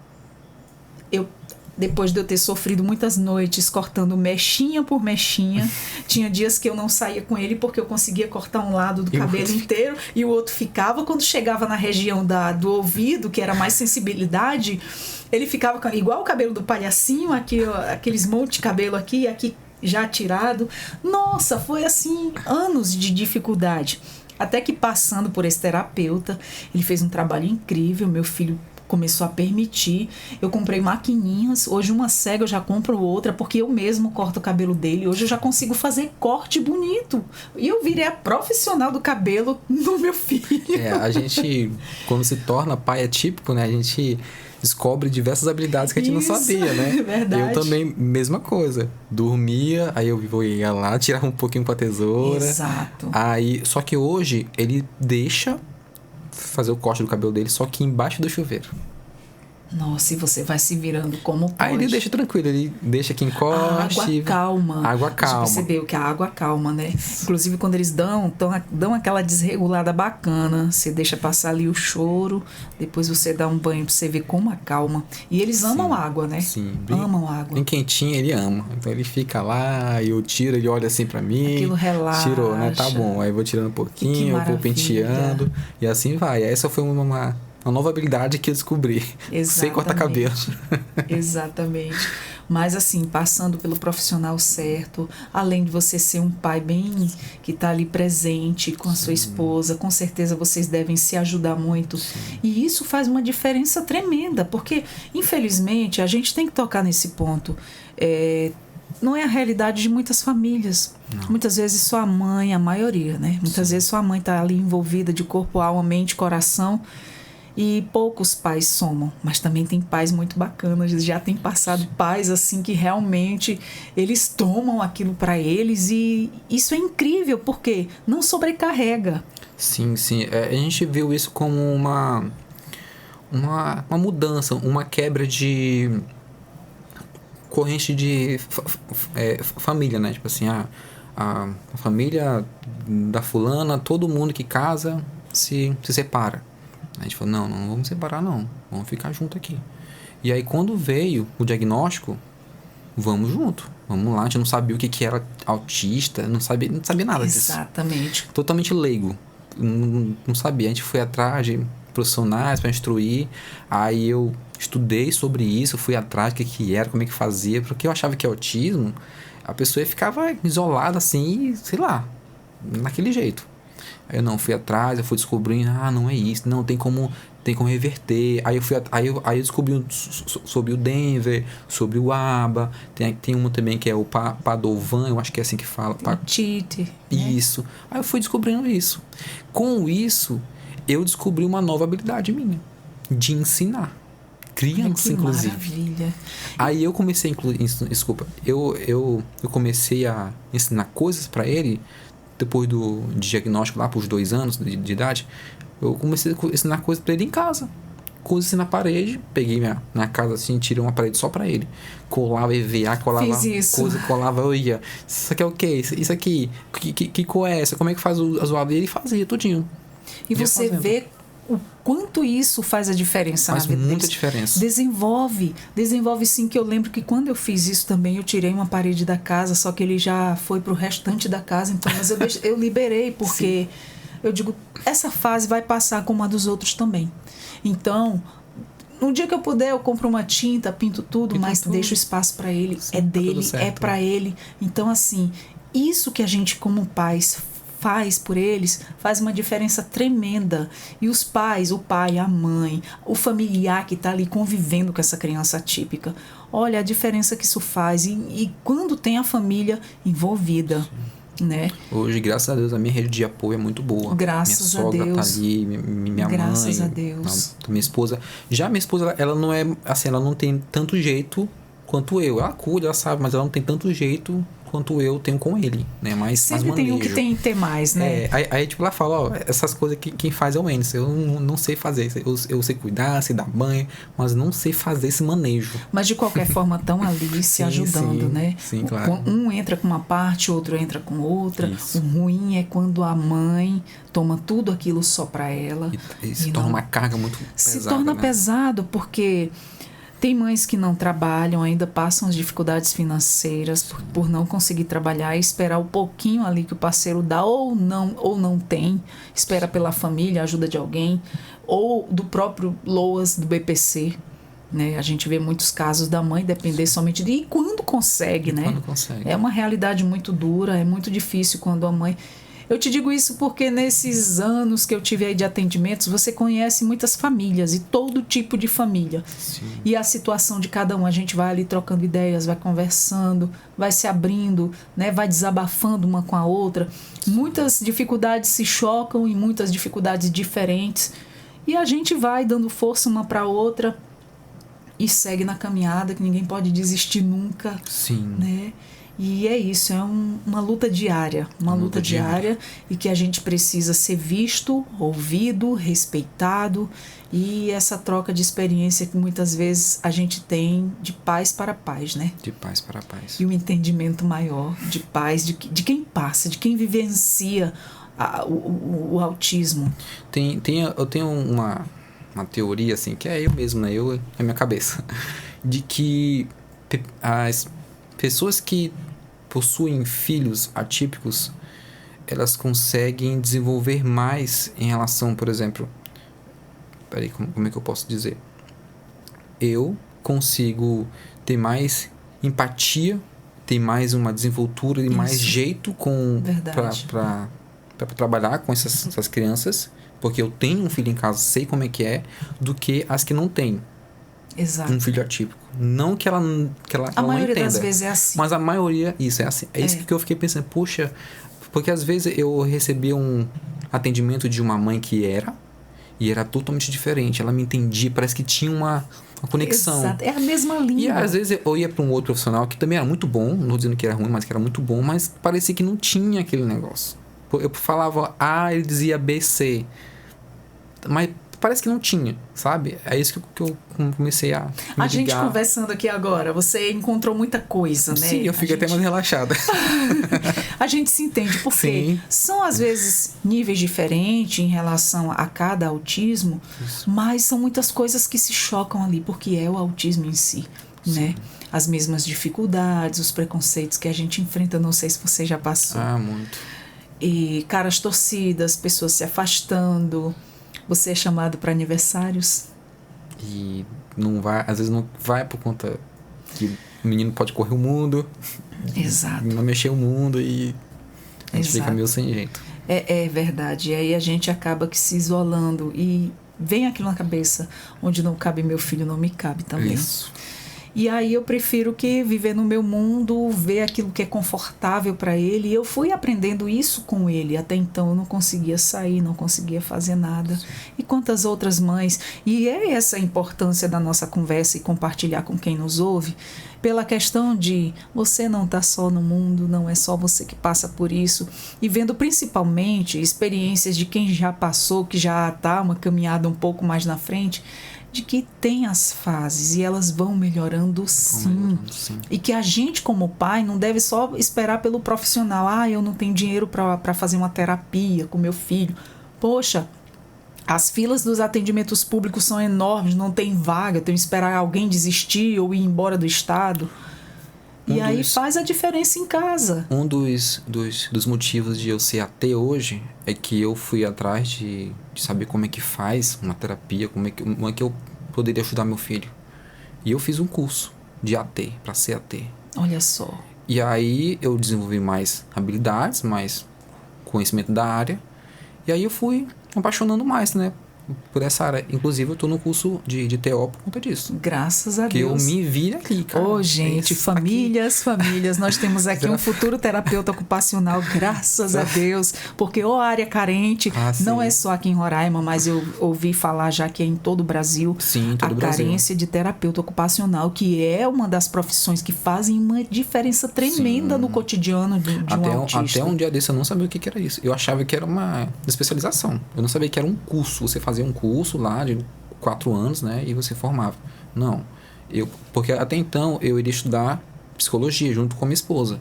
depois de eu ter sofrido muitas noites cortando mechinha por mechinha, tinha dias que eu não saía com ele porque eu conseguia cortar um lado do cabelo inteiro e o outro ficava. Quando chegava na região do ouvido, que era mais sensibilidade, ele ficava igual o cabelo do palhacinho, aqui, aqueles monte de cabelo aqui já tirado. Nossa, foi assim, anos de dificuldade. Até que, passando por esse terapeuta, ele fez um trabalho incrível. Meu filho começou a permitir. Eu comprei maquininhas. Hoje uma cega eu já compro outra, porque eu mesmo corto o cabelo dele. Hoje eu já consigo fazer corte bonito. E eu virei a profissional do cabelo do meu filho. A gente, quando se torna pai atípico, né? A gente descobre diversas habilidades que a gente não sabia, né? É verdade. Eu também, mesma coisa. Dormia, aí eu ia lá, tirava um pouquinho com a tesoura. Exato. Aí, só que hoje ele deixa fazer o corte do cabelo dele, só que embaixo do chuveiro. Nossa, e você vai se virando como pode. Aí ele deixa tranquilo, ele deixa que encoste. A água calma. Água calma. Você percebeu que a água calma, né? Inclusive, quando eles dão aquela desregulada bacana, você deixa passar ali o choro, depois você dá um banho pra você ver como acalma. E eles amam água, né? Sim. Amam água. Bem quentinho, ele ama. Então ele fica lá, eu tiro, ele olha assim pra mim. Aquilo relaxa. Tirou, né? Tá bom. Aí eu vou tirando um pouquinho, eu vou penteando. E assim vai. Essa foi uma nova habilidade que eu descobri. Exatamente. Sem cortar cabelo. Exatamente. Mas assim, passando pelo profissional certo, além de você ser um pai bem que está ali presente com a sua esposa, com certeza vocês devem se ajudar muito. Sim. E isso faz uma diferença tremenda, porque infelizmente a gente tem que tocar nesse ponto. Não é a realidade de muitas famílias. Não. Muitas vezes sua mãe, a maioria, né? Muitas vezes sua mãe está ali envolvida de corpo, alma, mente, coração. E poucos pais somam, mas também tem pais muito bacanas, já tem passado pais assim que realmente eles tomam aquilo para eles e isso é incrível porque não sobrecarrega. Sim, a gente viu isso como uma mudança, uma quebra de corrente de família, né? Tipo assim, a família da fulana, todo mundo que casa se separa. A gente falou, não vamos separar não, vamos ficar junto aqui. E aí quando veio o diagnóstico, vamos junto, vamos lá, a gente não sabia o que era autista, não sabia nada disso. Exatamente. Totalmente leigo, não sabia, a gente foi atrás de profissionais para instruir, aí eu estudei sobre isso, fui atrás do que era, como é que fazia, porque eu achava que autismo, a pessoa ficava isolada assim, sei lá, naquele jeito. Aí eu não fui atrás, eu fui descobrindo, não é isso, não, tem como reverter. Aí eu descobri sobre o Denver, sobre o ABA, tem uma também que é o Padovan, eu acho que é assim que fala. Tite. Isso. Né? Aí eu fui descobrindo isso. Com isso, eu descobri uma nova habilidade minha, de ensinar. Criança, inclusive. Maravilha. Aí eu comecei, eu comecei a ensinar coisas para ele. Depois do diagnóstico lá, por 2 anos de idade, eu comecei a ensinar coisas pra ele em casa. Coisas assim na parede, peguei minha casa assim, tirei uma parede só pra ele. Colava EVA, colava coisa, colava, eu ia. Isso aqui é o quê? Isso aqui, que cor é essa? Como é que faz o zoado? E ele fazia tudinho. E você vê o quanto isso faz a diferença na vida deles. Faz muita diferença. Desenvolve sim, que eu lembro que quando eu fiz isso também, eu tirei uma parede da casa, só que ele já foi pro restante da casa, então, mas eu liberei, porque eu digo, essa fase vai passar como a dos outros também. Então, no dia que eu puder, eu compro uma tinta, pinto tudo, mas deixo espaço para ele, é dele, é para ele. Então, assim, isso que a gente como pais faz por eles, faz uma diferença tremenda. E os pais, o pai, a mãe, o familiar que está ali convivendo com essa criança atípica, olha a diferença que isso faz. E quando tem a família envolvida, né? Hoje, graças a Deus, a minha rede de apoio é muito boa. Graças a Deus. Minha sogra tá ali, minha mãe. Graças a Deus. Minha esposa. Já minha esposa, ela não é assim, ela não tem tanto jeito quanto eu. Ela cuida, ela sabe, mas ela não tem tanto jeito quanto eu tenho com ele, né? Mas sempre tem um que tem que ter mais, né? Aí tipo, ela fala, essas coisas que quem faz é o Enes. Eu não sei fazer. Eu sei cuidar, sei dar banho, mas não sei fazer esse manejo. Mas de qualquer forma estão ali se ajudando, né? Sim, claro. Um entra com uma parte, outro entra com outra. Isso. O ruim é quando a mãe toma tudo aquilo só para ela. E se torna uma carga muito pesada. Se torna pesado porque tem mães que não trabalham, ainda passam as dificuldades financeiras por não conseguir trabalhar e esperar um pouquinho ali que o parceiro dá ou não tem, espera pela família, ajuda de alguém, ou do próprio LOAS, do BPC, né? A gente vê muitos casos da mãe depender somente de... E quando consegue, né? Quando consegue. É uma realidade muito dura, é muito difícil quando a mãe... Eu te digo isso porque nesses anos que eu tive aí de atendimentos, você conhece muitas famílias e todo tipo de família. Sim. E a situação de cada um, a gente vai ali trocando ideias, vai conversando, vai se abrindo, né? Vai desabafando uma com a outra. Muitas dificuldades se chocam e muitas dificuldades diferentes. E a gente vai dando força uma para a outra e segue na caminhada, que ninguém pode desistir nunca. Sim. Né? E é isso, é uma luta diária. Uma luta diária e que a gente precisa ser visto, ouvido, respeitado. E essa troca de experiência que muitas vezes a gente tem de pais para pais, né? De pais para pais. E um entendimento maior de pais, de quem passa, de quem vivencia o autismo. Eu tenho uma teoria, assim, que é eu mesmo, né? É minha cabeça. De que as pessoas que possuem filhos atípicos, elas conseguem desenvolver mais em relação, por exemplo... Peraí, como é que eu posso dizer? Eu consigo ter mais empatia, ter mais uma desenvoltura e mais jeito para trabalhar com essas crianças, porque eu tenho um filho em casa, sei como é que é, do que as que não têm. Exato. Um filho atípico. Não que ela não entenda. A maioria das vezes é assim. Mas a maioria, isso é assim. É isso que eu fiquei pensando. Poxa, porque às vezes eu recebi um atendimento de uma mãe que era totalmente diferente. Ela me entendia, parece que tinha uma conexão. Exato, é a mesma língua. E às vezes eu ia para um outro profissional que também era muito bom, não tô dizendo que era ruim, mas que era muito bom, mas parecia que não tinha aquele negócio. Eu falava A, ele dizia B, C. Mas parece que não tinha, sabe? É isso que eu comecei a me A gente ligar. conversando aqui agora, você encontrou muita coisa, né? Sim, eu fiquei até mais relaxada. A gente se entende, porque são às vezes níveis diferentes em relação a cada autismo, mas são muitas coisas que se chocam ali, porque é o autismo em si, né? As mesmas dificuldades, os preconceitos que a gente enfrenta, não sei se você já passou. Ah, muito. E caras torcidas, pessoas se afastando. Você é chamado para aniversários? E não vai, às vezes não vai por conta que o menino pode correr o mundo. Exato. Não mexer o mundo e a gente fica meio sem jeito. É verdade. E aí a gente acaba que se isolando e vem aquilo na cabeça, onde não cabe meu filho, não me cabe também. Isso. E aí eu prefiro que viver no meu mundo, ver aquilo que é confortável para ele. E eu fui aprendendo isso com ele. Até então eu não conseguia sair, não conseguia fazer nada. E quantas outras mães. E é essa a importância da nossa conversa e compartilhar com quem nos ouve. Pela questão de você não está só no mundo, não é só você que passa por isso. E vendo principalmente experiências de quem já passou, que já está uma caminhada um pouco mais na frente, de que tem as fases e elas vão melhorando sim. E que a gente como pai não deve só esperar pelo profissional. Eu não tenho dinheiro para fazer uma terapia com meu filho. Poxa, as filas dos atendimentos públicos são enormes, não tem vaga, eu tenho que esperar alguém desistir ou ir embora do estado. E aí faz a diferença em casa. Um dos motivos de eu ser AT hoje é que eu fui atrás de saber como é que faz uma terapia, como é que eu poderia ajudar meu filho. E eu fiz um curso de AT, para ser AT. Olha só. E aí eu desenvolvi mais habilidades, mais conhecimento da área. E aí eu fui me apaixonando mais, né? Por essa área. Inclusive, eu tô no curso de TO por conta disso. Graças a que Deus. Que eu me vi aqui, cara. Gente, famílias, nós temos aqui um futuro terapeuta ocupacional, graças a Deus, porque área carente, não é só aqui em Roraima, mas eu ouvi falar já que é em todo o Brasil, a carência de terapeuta ocupacional, que é uma das profissões que fazem uma diferença tremenda no cotidiano de um autista. Até um dia desse eu não sabia o que era isso. Eu achava que era uma especialização. Eu não sabia que era um curso. Você fazia um curso lá de 4 anos, né? E você formava. Não. Porque até então eu iria estudar psicologia junto com a minha esposa.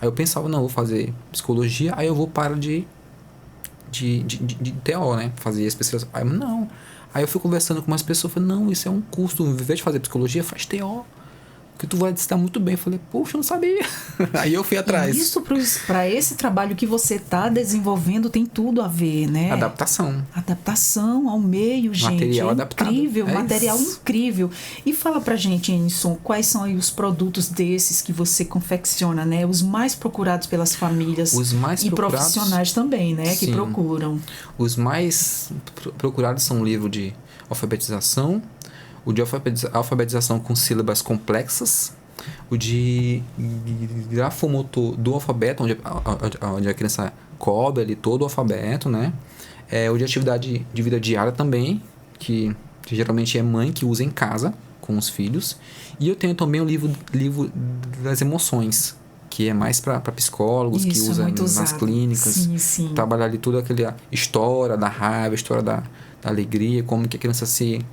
Aí eu pensava, não, vou fazer psicologia, aí eu vou para de TO, né? Fazer especialização. Aí não. Aí eu fui conversando com umas pessoas, falei, não, isso é um curso. Ao invés de fazer psicologia, faz TO. Que tu vai estar muito bem. Eu falei, poxa, eu não sabia. Aí eu fui atrás. E isso para esse trabalho que você está desenvolvendo tem tudo a ver, né? Adaptação ao meio, gente. Material adaptado. Incrível, material incrível. E fala pra gente, Enson, quais são aí os produtos desses que você confecciona, né? Os mais procurados pelas famílias e profissionais também, né? Sim. Que procuram. Os mais procurados são o livro de alfabetização, o de alfabetização com sílabas complexas, o de grafomotor do alfabeto, onde a criança cobre ali todo o alfabeto, né? O de atividade de vida diária também, que geralmente é mãe que usa em casa com os filhos. E eu tenho também o livro das emoções, que é mais para psicólogos, que Isso, usam muito nas usado. clínicas. Sim. Trabalhar ali toda aquela história da raiva, história da alegria, como que a criança se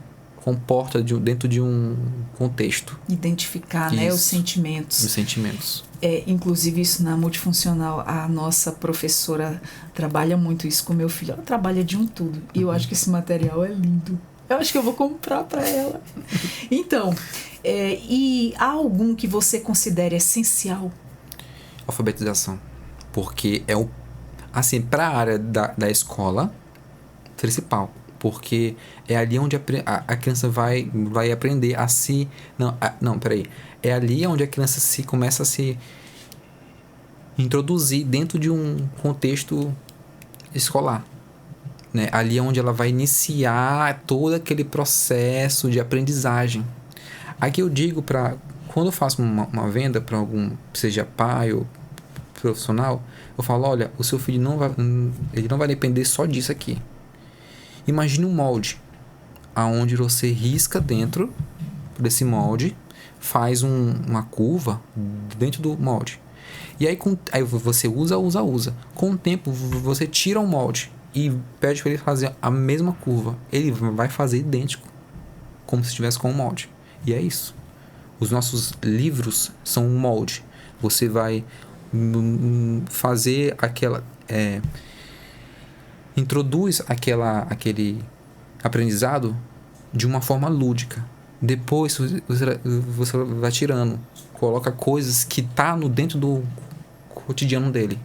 comporta dentro de um contexto. Identificar, né, os sentimentos. Os sentimentos. Inclusive isso na multifuncional, a nossa professora trabalha muito isso com meu filho. Ela trabalha de um tudo. E eu acho que esse material é lindo. Eu acho que eu vou comprar para ela. Então, e há algum que você considere essencial? Alfabetização. Porque assim, para a área da escola, principal. Porque é ali onde a criança vai aprender a se... Não, peraí. É ali onde a criança começa a se introduzir dentro de um contexto escolar. Né? Ali é onde ela vai iniciar todo aquele processo de aprendizagem. Aqui eu digo quando eu faço uma venda para algum, seja pai ou profissional, eu falo, olha, o seu filho ele não vai depender só disso aqui. Imagine um molde, aonde você risca dentro desse molde, faz uma curva dentro do molde. E aí você usa. Com o tempo, você tira o molde e pede para ele fazer a mesma curva. Ele vai fazer idêntico, como se estivesse com o molde. E é isso. Os nossos livros são um molde. Você vai fazer aquela... introduz aquele aprendizado de uma forma lúdica. Depois você vai tirando, coloca coisas que tá dentro do cotidiano dele.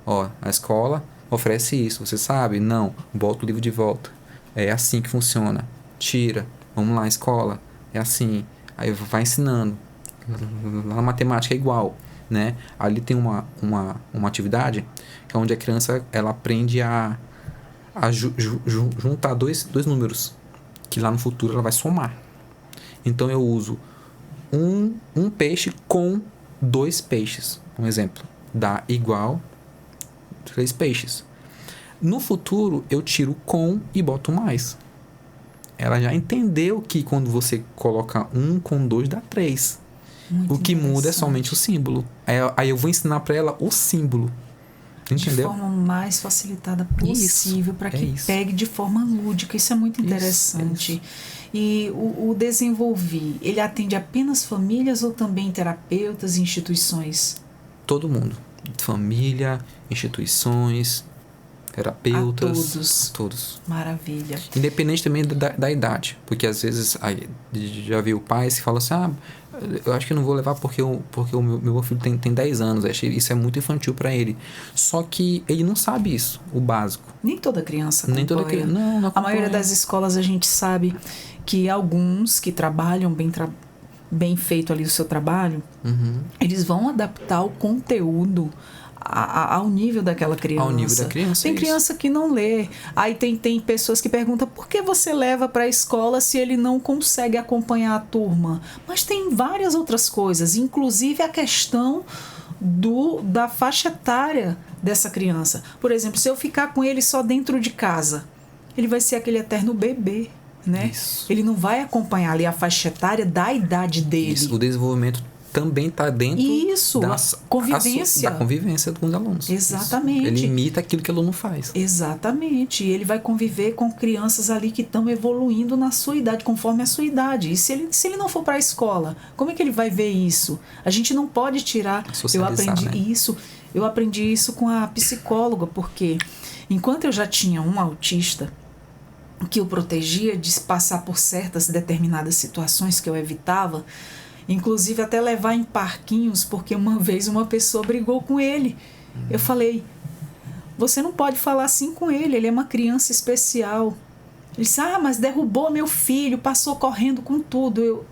Ó, a escola oferece isso, você sabe? Não, bota o livro de volta. É assim que funciona. Tira, vamos lá, escola. É assim. Aí vai ensinando. Na matemática é igual, né? Ali tem uma atividade que é onde a criança ela aprende a juntar dois números, que lá no futuro ela vai somar. Então eu uso um peixe com 2 peixes. Um exemplo, dá igual 3 peixes. No futuro eu tiro com e boto mais. Ela já entendeu que quando você coloca 1 com 2 dá 3. O que muda é somente o símbolo. Aí eu vou ensinar para ela o símbolo. Entendeu? De forma mais facilitada possível, para que pegue de forma lúdica. Isso é muito interessante. Isso. E o Desenvolvi, ele atende apenas famílias ou também terapeutas e instituições? Todo mundo. Família, instituições, terapeutas. A todos. Maravilha. Independente também da idade. Porque às vezes já viu pais que falam assim, eu acho que eu não vou levar porque o meu filho tem 10 anos. Isso é muito infantil para ele. Só que ele não sabe isso, o básico. Nem toda criança acompanha. Nem toda criança. Não acompanha. A maioria das escolas a gente sabe que alguns que trabalham bem feito ali o seu trabalho, eles vão adaptar o conteúdo ao nível daquela criança. Ao nível da criança. Tem criança que não lê. Aí tem pessoas que perguntam por que você leva para a escola se ele não consegue acompanhar a turma? Mas tem várias outras coisas, inclusive a questão da faixa etária dessa criança. Por exemplo, se eu ficar com ele só dentro de casa, ele vai ser aquele eterno bebê, né? Isso. Ele não vai acompanhar ali a faixa etária da idade dele. Isso. O desenvolvimento também está dentro da convivência com os alunos. Exatamente. Ele imita aquilo que o aluno faz. Exatamente. E ele vai conviver com crianças ali que estão evoluindo na sua idade, conforme a sua idade. E se ele não for para a escola, como é que ele vai ver isso? A gente não pode tirar... Eu aprendi isso com a psicóloga, porque enquanto eu já tinha um autista que eu protegia de passar por certas determinadas situações que eu evitava, inclusive até levar em parquinhos, porque uma vez uma pessoa brigou com ele. Eu falei, você não pode falar assim com ele é uma criança especial. Ele disse, mas derrubou meu filho, passou correndo com tudo.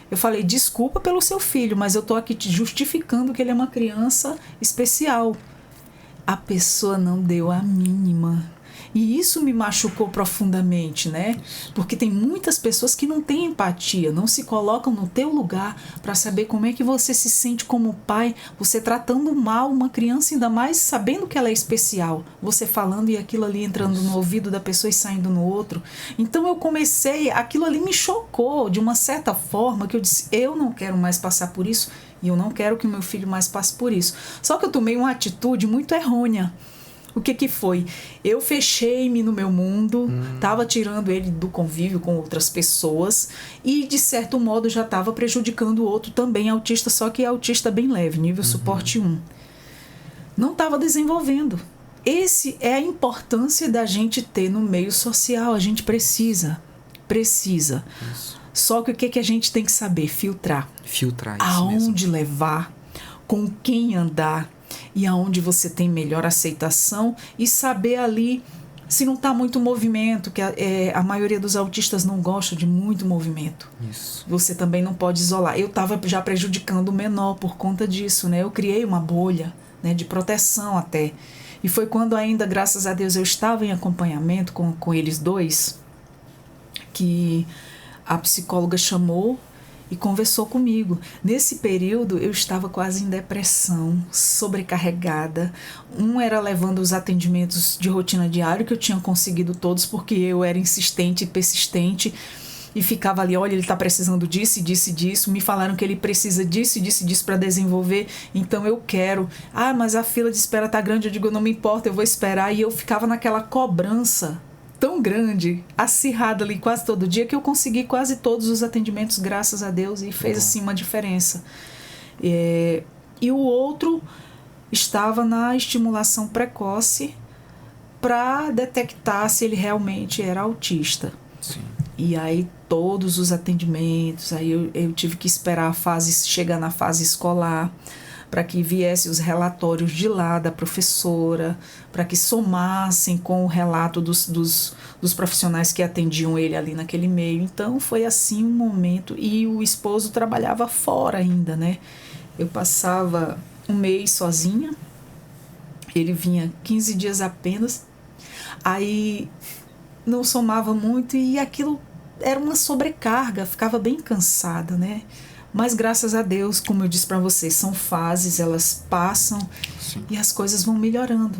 Eu falei, desculpa pelo seu filho, mas eu tô aqui te justificando que ele é uma criança especial. A pessoa não deu a mínima. E isso me machucou profundamente, né? Porque tem muitas pessoas que não têm empatia, não se colocam no teu lugar para saber como é que você se sente como pai, você tratando mal uma criança, ainda mais sabendo que ela é especial, você falando e aquilo ali entrando no ouvido da pessoa e saindo no outro. Então eu comecei, aquilo ali me chocou de uma certa forma, que eu disse, eu não quero mais passar por isso e eu não quero que o meu filho mais passe por isso. Só que eu tomei uma atitude muito errônea. O que foi? Eu fechei-me no meu mundo, estava tirando ele do convívio com outras pessoas e, de certo modo, já estava prejudicando o outro também, autista, só que autista bem leve, nível suporte 1. Não estava desenvolvendo. Esse é a importância da gente ter no meio social. A gente precisa. Isso. Só que o que a gente tem que saber? Filtrar. Filtrar isso aonde mesmo. Levar, com quem andar e aonde você tem melhor aceitação e saber ali se não está muito movimento, que a maioria dos autistas não gosta de muito movimento. Isso. Você também não pode isolar. Eu estava já prejudicando o menor por conta disso, né? Eu criei uma bolha, né, de proteção até. E foi quando ainda, graças a Deus, eu estava em acompanhamento com eles dois, que a psicóloga chamou e conversou comigo. Nesse período, eu estava quase em depressão, sobrecarregada. Um era levando os atendimentos de rotina diário, que eu tinha conseguido todos, porque eu era insistente e persistente, e ficava ali, olha, ele está precisando disso, disso e disso, me falaram que ele precisa disso e disso e disso para desenvolver, então eu quero. Ah, mas a fila de espera está grande, eu digo, não me importa, eu vou esperar. E eu ficava naquela cobrança tão grande, acirrada ali quase todo dia, que eu consegui quase todos os atendimentos, graças a Deus, e fez assim uma diferença. E o outro estava na estimulação precoce para detectar se ele realmente era autista. Sim. E aí todos os atendimentos, aí eu tive que esperar chegar na fase escolar, para que viessem os relatórios de lá da professora, para que somassem com o relato dos profissionais que atendiam ele ali naquele meio. Então foi assim um momento, e o esposo trabalhava fora ainda, né? Eu passava um mês sozinha, ele vinha 15 dias apenas, aí não somava muito e aquilo era uma sobrecarga, ficava bem cansada, né? Mas graças a Deus, como eu disse para vocês, são fases, elas passam. Sim. E as coisas vão melhorando.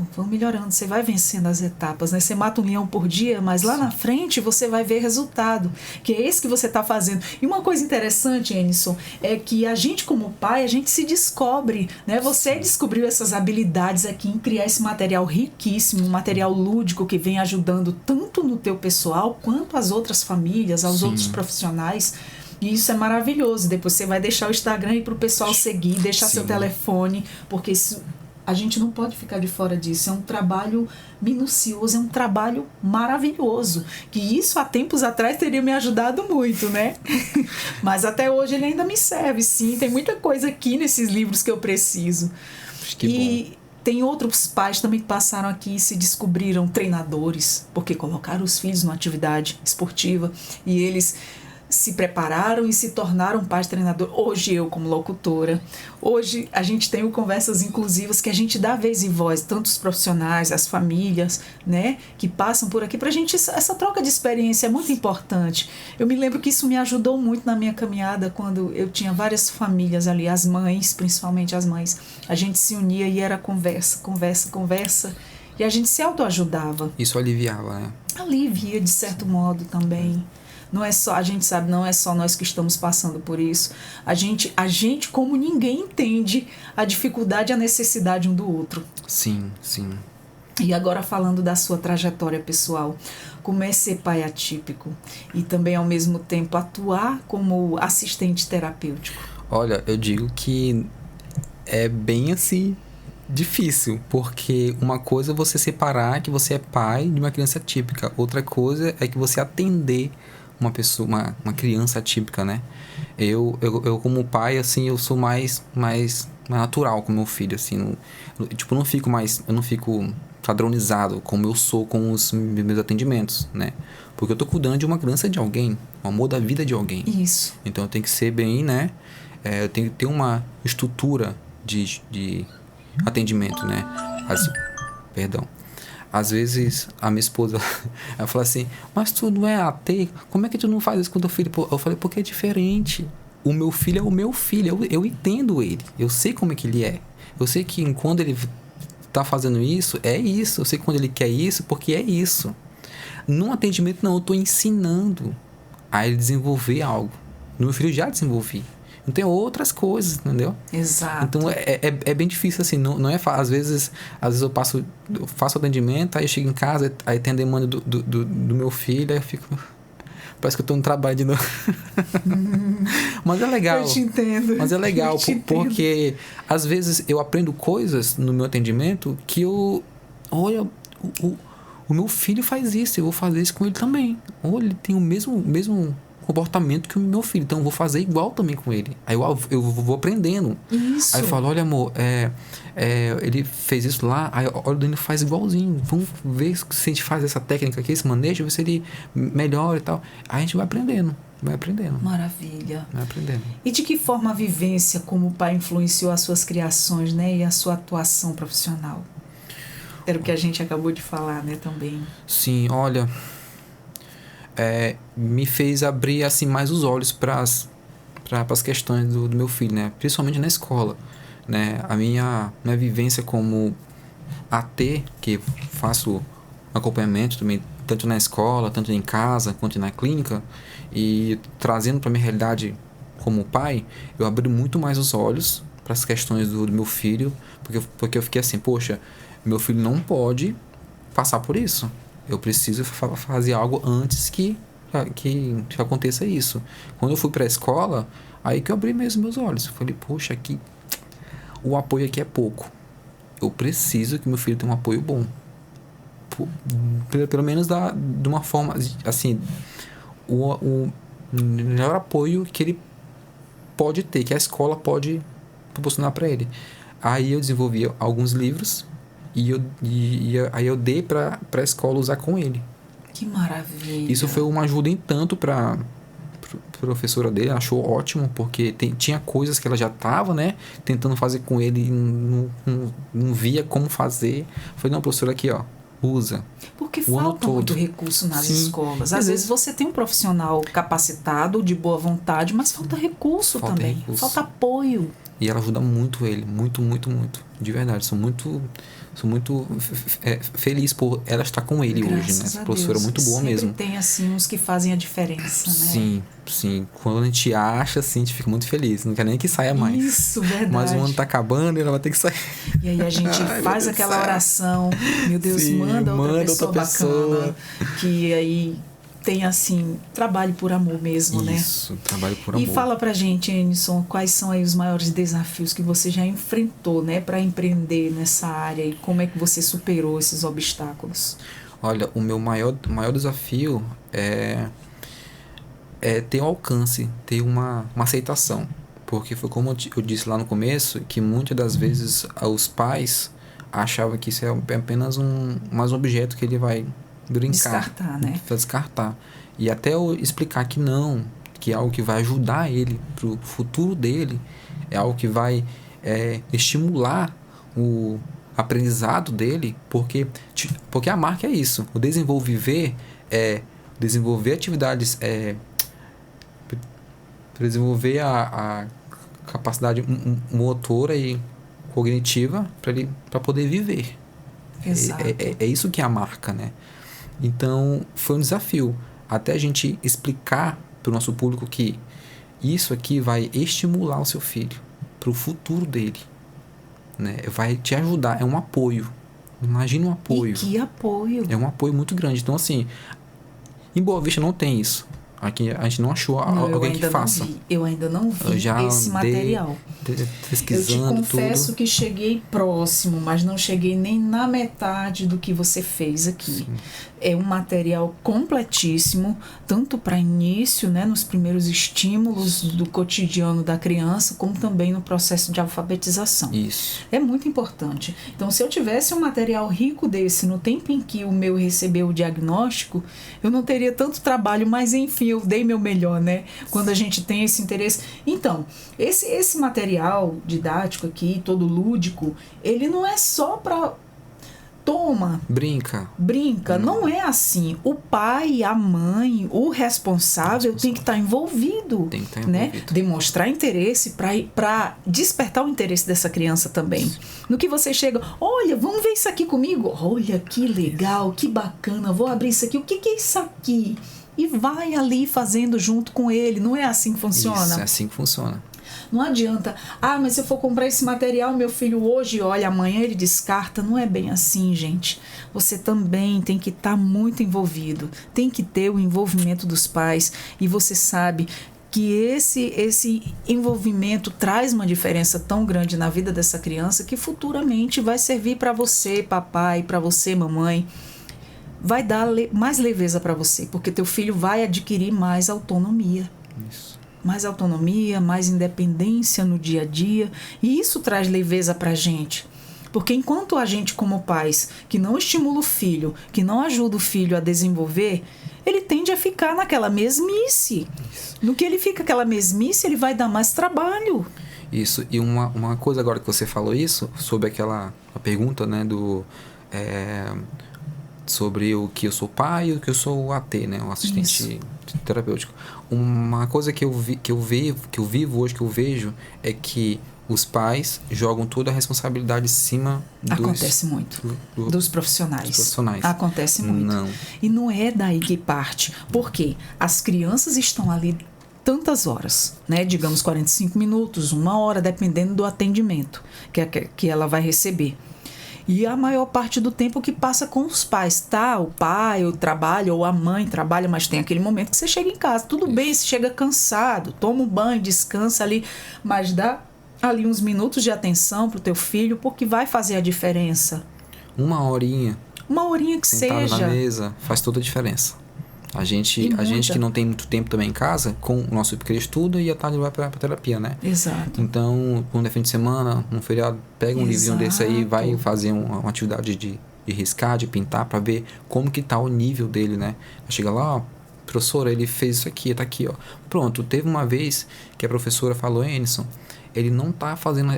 Você vai vencendo as etapas, né? Você mata um leão por dia, mas lá na frente você vai ver resultado, que é esse que você está fazendo. E uma coisa interessante, Enison, é que a gente como pai, a gente se descobre, né? Você descobriu essas habilidades aqui em criar esse material riquíssimo, um material lúdico que vem ajudando tanto no teu pessoal, quanto as outras famílias, aos outros profissionais. E isso é maravilhoso. Depois você vai deixar o Instagram aí para o pessoal seguir, deixar seu telefone, porque isso, a gente não pode ficar de fora disso. É um trabalho minucioso, é um trabalho maravilhoso. Que isso há tempos atrás teria me ajudado muito, né? Mas até hoje ele ainda me serve, sim. Tem muita coisa aqui nesses livros que eu preciso. Que bom. Tem outros pais também que passaram aqui e se descobriram treinadores, porque colocaram os filhos numa atividade esportiva e eles se prepararam e se tornaram pais treinador. Hoje eu como locutora, hoje a gente tem o Conversas Inclusivas, que a gente dá vez e voz, tanto os profissionais, as famílias, né, que passam por aqui, pra gente, essa troca de experiência é muito importante. Eu me lembro que isso me ajudou muito na minha caminhada, quando eu tinha várias famílias ali, as mães, principalmente as mães, a gente se unia e era conversa, e a gente se autoajudava. Isso aliviava, né? Alivia, de certo modo, também. Não é só, a gente sabe, não é só nós que estamos passando por isso. A gente como ninguém entende a dificuldade e a necessidade um do outro. Sim, sim. E agora falando da sua trajetória pessoal, como é ser pai atípico e também ao mesmo tempo atuar como assistente terapêutico? Olha, eu digo que é bem assim difícil, porque uma coisa é você separar que você é pai de uma criança atípica, outra coisa é que você atender uma pessoa, uma criança atípica, né? Eu como pai, assim, eu sou mais natural com meu filho, assim, eu não fico padronizado como eu sou com os meus atendimentos, né? Porque eu tô cuidando de uma criança de alguém, o amor da vida de alguém. Isso. Então eu tenho que ser bem, né? Eu tenho que ter uma estrutura de atendimento, né? Perdão. Às vezes, a minha esposa, ela fala assim, mas tu não é AT? Como é que tu não faz isso com o teu filho? Eu falei, porque é diferente. O meu filho é o meu filho, eu entendo ele. Eu sei como é que ele é. Eu sei que quando ele tá fazendo isso, é isso. Eu sei que quando ele quer isso, porque é isso. No atendimento, não, eu tô ensinando a ele desenvolver algo. No meu filho já desenvolvi. Não tem outras coisas, entendeu? Exato. Então é bem difícil assim, não é fácil. Às vezes eu faço atendimento, aí eu chego em casa, aí tem a demanda do meu filho, aí eu fico. Parece que eu tô no trabalho de novo. Mas é legal. Eu te entendo. Mas é legal, porque às vezes eu aprendo coisas no meu atendimento que olha, o meu filho faz isso, eu vou fazer isso com ele também. Olha, ele tem o mesmo comportamento que o meu filho, então eu vou fazer igual também com ele. Aí eu vou aprendendo. Isso. Aí eu falo, olha amor, ele fez isso lá, aí olha, o Danilo faz igualzinho, vamos ver se a gente faz essa técnica aqui, esse manejo, ver se ele melhora e tal. Aí a gente vai aprendendo. Maravilha. Vai aprendendo. E de que forma a vivência como pai influenciou as suas criações, né, e a sua atuação profissional? Era o que a gente acabou de falar, né, também. Sim, olha, me fez abrir assim mais os olhos para as questões do meu filho, né? Principalmente na escola, né? A minha vivência como AT, que faço acompanhamento também tanto na escola, tanto em casa, quanto na clínica, e trazendo para minha realidade como pai, eu abri muito mais os olhos para as questões do meu filho, porque eu fiquei assim, poxa, meu filho não pode passar por isso. Eu preciso fazer algo antes que aconteça isso. Quando eu fui para a escola, aí que eu abri mesmo meus olhos. Eu falei, poxa, o apoio aqui é pouco. Eu preciso que meu filho tenha um apoio bom. Pelo menos de uma forma, assim, o melhor apoio que ele pode ter, que a escola pode proporcionar para ele. Aí eu desenvolvi alguns livros e aí eu dei para a escola usar com ele. Que maravilha. Isso foi uma ajuda em tanto para professora dele, achou ótimo, porque tinha coisas que ela já estava, né, tentando fazer com ele e não via como fazer. Falei, não, professora, aqui, ó, usa. Porque falta muito recurso nas escolas. Às vezes você tem um profissional capacitado, de boa vontade, mas falta recurso também. Falta apoio. E ela ajuda muito ele, muito, muito, muito. De verdade, sou muito feliz por ela estar com ele hoje, né? Essa professora muito boa mesmo. Tem, assim, uns que fazem a diferença, né? Sim. Quando a gente acha, assim, a gente fica muito feliz. Não quer nem que saia mais. Isso, verdade. Mas o ano tá acabando e ela vai ter que sair. E aí a gente faz aquela oração. Meu Deus, manda outra pessoa. Que aí tem, assim, trabalho por amor mesmo, né? Isso, trabalho por amor. E fala pra gente, Enison, quais são aí os maiores desafios que você já enfrentou, né, para empreender nessa área e como é que você superou esses obstáculos? Olha, o meu maior desafio é ter um alcance, ter uma aceitação. Porque foi como eu disse lá no começo, que muitas das vezes os pais achavam que isso é apenas mais um objeto que ele vai brincar, descartar, né? Descartar. E até eu explicar que não, que é algo que vai ajudar ele pro futuro dele, é algo que vai estimular o aprendizado dele, porque a marca é isso. O desenvolver atividades, desenvolver a capacidade motora e cognitiva para poder viver. Exato. É isso que é a marca, né? Então, foi um desafio. Até a gente explicar para o nosso público que isso aqui vai estimular o seu filho para o futuro dele, né? Vai te ajudar, é um apoio. Imagina um apoio. E que apoio. É um apoio muito grande. Então, assim, em Boa Vista não tem isso. Aqui a gente não achou alguém que faça. Eu ainda não vi esse material. Pesquisando eu te confesso tudo. Que cheguei próximo, mas não cheguei nem na metade do que você fez aqui. Sim. É um material completíssimo, tanto para início, né, nos primeiros estímulos do cotidiano da criança, como também no processo de alfabetização. Isso. É muito importante. Então, se eu tivesse um material rico desse no tempo em que o meu recebeu o diagnóstico, eu não teria tanto trabalho, mas enfim, eu dei meu melhor, né? Quando a gente tem esse interesse. Então, esse material didático aqui, todo lúdico, ele não é só para toma. Brinca. Não é assim. O pai, a mãe, o responsável tem que estar envolvido. Tem que estar né? envolvido. Demonstrar interesse para despertar o interesse dessa criança também. Isso. No que você chega, olha, vamos ver isso aqui comigo. Olha, que legal, que bacana, vou abrir isso aqui. O que é isso aqui? E vai ali fazendo junto com ele. Não é assim que funciona? Isso, é assim que funciona. Não adianta, mas se eu for comprar esse material, meu filho hoje olha, amanhã ele descarta. Não é bem assim, gente. Você também tem que estar muito envolvido. Tem que ter o envolvimento dos pais. E você sabe que esse envolvimento traz uma diferença tão grande na vida dessa criança que futuramente vai servir para você, papai, para você, mamãe. Vai dar mais leveza para você, porque teu filho vai adquirir mais autonomia. Isso. Mais autonomia, mais independência no dia a dia. E isso traz leveza pra gente. Porque enquanto a gente, como pais, que não estimula o filho, que não ajuda o filho a desenvolver, ele tende a ficar naquela mesmice. Isso. No que ele fica aquela mesmice, ele vai dar mais trabalho. Isso. E uma coisa agora que você falou isso, sobre a pergunta, né, sobre o que eu sou pai e o que eu sou o AT, né, o assistente terapêutico. Uma coisa que eu vivo hoje, que eu vejo, é que os pais jogam toda a responsabilidade em cima Acontece muito. Dos profissionais. Acontece muito. Não. E não é daí que parte. Por quê? As crianças estão ali tantas horas, né? Digamos 45 minutos, 1 hora, dependendo do atendimento que ela vai receber. E a maior parte do tempo que passa com os pais, tá? O pai, o trabalho, ou a mãe trabalha, mas tem aquele momento que você chega em casa. Tudo bem, você chega cansado, toma um banho, descansa ali, mas dá ali uns minutos de atenção pro teu filho, porque vai fazer a diferença. 1 horinha. 1 horinha que sentado seja. na mesa, faz toda a diferença. A gente que não tem muito tempo também em casa, com o nosso pequeno estuda e à tarde vai pra terapia, né? Exato. Então, quando é fim de semana, um feriado, pega um livrinho desse aí, vai fazer uma atividade de riscar, de pintar, pra ver como que tá o nível dele, né? Chega lá, ó, professora, ele fez isso aqui, tá aqui, ó. Pronto, teve uma vez que a professora falou, Enison, ele não tá fazendo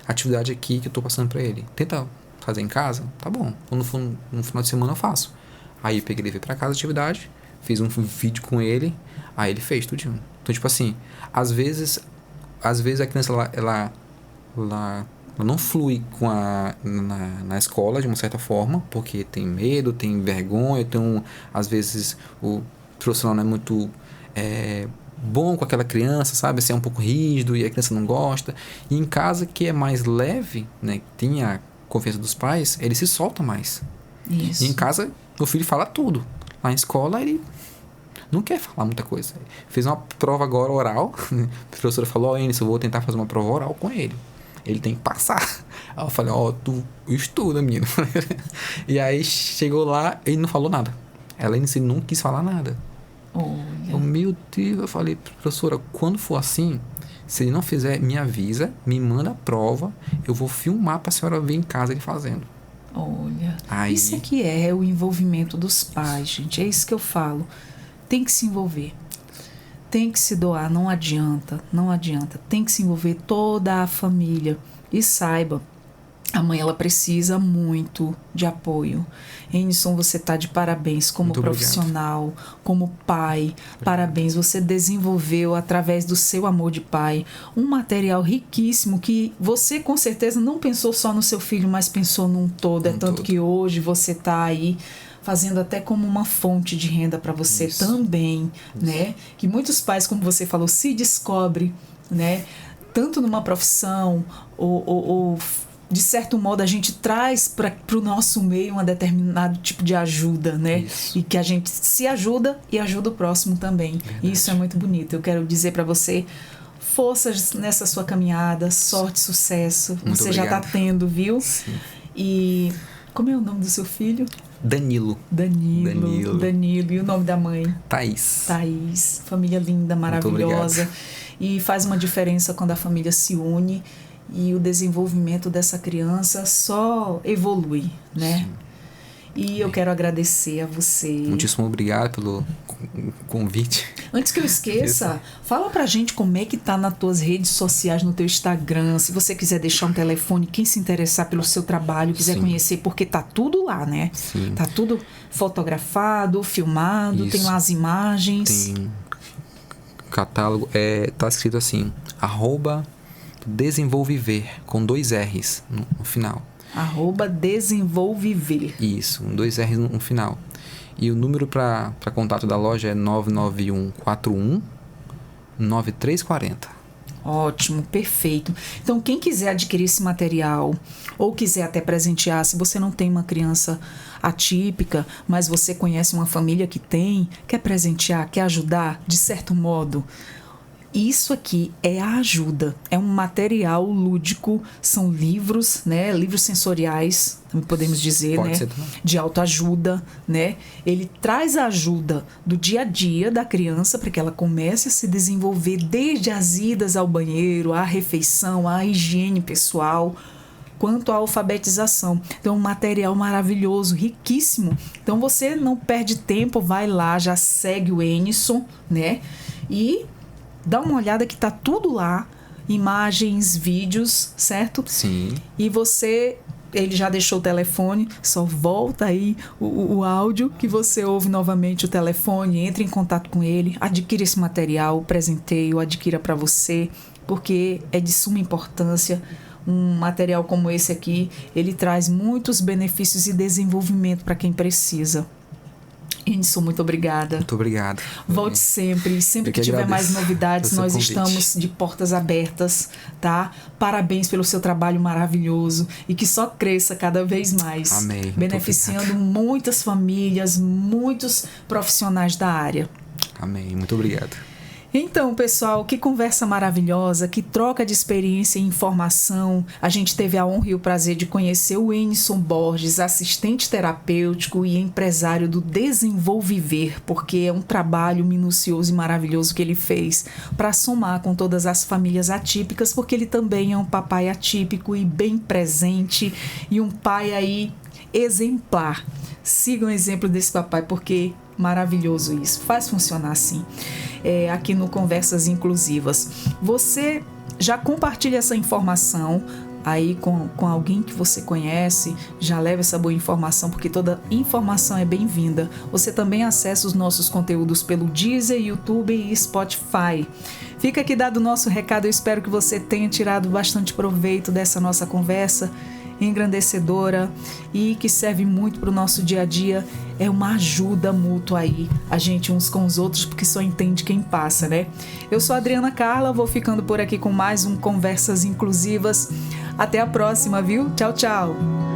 atividade aqui que eu tô passando pra ele. Tenta fazer em casa, tá bom. Quando for no final de semana eu faço. Aí eu peguei, levei pra casa a atividade, fiz um vídeo com ele, aí ele fez tudinho. Então, tipo assim, às vezes a criança, ela não flui na escola de uma certa forma, porque tem medo, tem vergonha, então, às vezes, o profissional não é muito bom com aquela criança, sabe? Assim, é um pouco rígido e a criança não gosta. E em casa, que é mais leve, né? Tem a confiança dos pais, ele se solta mais. Isso. E em casa, meu filho fala tudo. Lá na escola, ele não quer falar muita coisa. Fez uma prova agora oral. A professora falou, Enison, eu vou tentar fazer uma prova oral com ele. Ele tem que passar. Aí eu falei, tu estuda, menino. E aí chegou lá, ele não falou nada. Ela não quis falar nada. Meu Deus, eu falei, professora, quando for assim, se ele não fizer, me avisa, me manda a prova, eu vou filmar pra senhora ver em casa ele fazendo. Olha, aí... isso aqui é o envolvimento dos pais, gente. É isso que eu falo. Tem que se envolver. Tem que se doar. Não adianta. Tem que se envolver toda a família. E saiba, a mãe, ela precisa muito de apoio. Enison, você está de parabéns como muito profissional, obrigado. Como pai. Parabéns, você desenvolveu, através do seu amor de pai, um material riquíssimo que você, com certeza, não pensou só no seu filho, mas pensou num todo. É tanto que hoje você está aí fazendo até como uma fonte de renda para você também, né? Que muitos pais, como você falou, se descobrem, né? Tanto numa profissão ou de certo modo, a gente traz para o nosso meio um determinado tipo de ajuda, né? Isso. E que a gente se ajuda e ajuda o próximo também. Verdade. Isso é muito bonito. Eu quero dizer para você, forças nessa sua caminhada, sorte, sucesso. Muito você obrigado. Já está tendo, viu? Sim. E como é o nome do seu filho? Danilo. E o nome da mãe? Thaís. Família linda, maravilhosa. E faz uma diferença quando a família se une. E o desenvolvimento dessa criança só evolui, né? Sim. E eu quero agradecer a você. Muitíssimo obrigado pelo convite. Antes que eu esqueça, fala pra gente como é que tá nas tuas redes sociais, no teu Instagram, se você quiser deixar um telefone, quem se interessar pelo seu trabalho, quiser Sim. conhecer, porque tá tudo lá, né? Sim. Tá tudo fotografado, filmado, Isso. tem lá as imagens. Tem catálogo, tá escrito assim, @desenvolviver, com 2 R's no final. @desenvolviver. Isso, 2 R's no final. E o número para contato da loja é 99141 9340. Ótimo, perfeito. Então, quem quiser adquirir esse material ou quiser até presentear, se você não tem uma criança atípica, mas você conhece uma família que tem, quer presentear, quer ajudar, de certo modo, isso aqui é a ajuda. É um material lúdico, são livros, né? Livros sensoriais, também podemos dizer, Pode né? ser também. De autoajuda, né? Ele traz a ajuda do dia a dia da criança para que ela comece a se desenvolver desde as idas ao banheiro, a refeição, a higiene pessoal, quanto à alfabetização. Então, um material maravilhoso, riquíssimo. Então, você não perde tempo, vai lá, já segue o Enison, né? E dá uma olhada que tá tudo lá, imagens, vídeos, certo? Sim. E ele já deixou o telefone, só volta aí o áudio que você ouve novamente o telefone, entre em contato com ele, adquira esse material, presenteio, adquira para você, porque é de suma importância. Um material como esse aqui, ele traz muitos benefícios e desenvolvimento para quem precisa. Enison, muito obrigada. Muito obrigado. Volte sempre. Sempre que tiver agradeço mais novidades, pelo nós seu convite. estamos de portas abertas, tá? Parabéns pelo seu trabalho maravilhoso e que só cresça cada vez mais. Amém. Muito Beneficiando obrigado. muitas famílias, muitos profissionais da área. Amém. Muito obrigado. Então, pessoal, que conversa maravilhosa, que troca de experiência e informação. A gente teve a honra e o prazer de conhecer o Enison Borges, assistente terapêutico e empresário do Desenvolviver, porque é um trabalho minucioso e maravilhoso que ele fez para somar com todas as famílias atípicas, porque ele também é um papai atípico e bem presente e um pai aí exemplar. Sigam o exemplo desse papai, porque maravilhoso isso, faz funcionar assim. Aqui no Conversas Inclusivas. Você já compartilha essa informação aí com alguém que você conhece, já leva essa boa informação, porque toda informação é bem-vinda. Você também acessa os nossos conteúdos pelo Deezer, YouTube e Spotify. Fica aqui dado o nosso recado, eu espero que você tenha tirado bastante proveito dessa nossa conversa engrandecedora e que serve muito para o nosso dia a dia. É uma ajuda mútua aí, a gente uns com os outros, porque só entende quem passa, né? Eu sou a Adriana Carla, vou ficando por aqui com mais um Conversas Inclusivas. Até a próxima, viu? Tchau, tchau!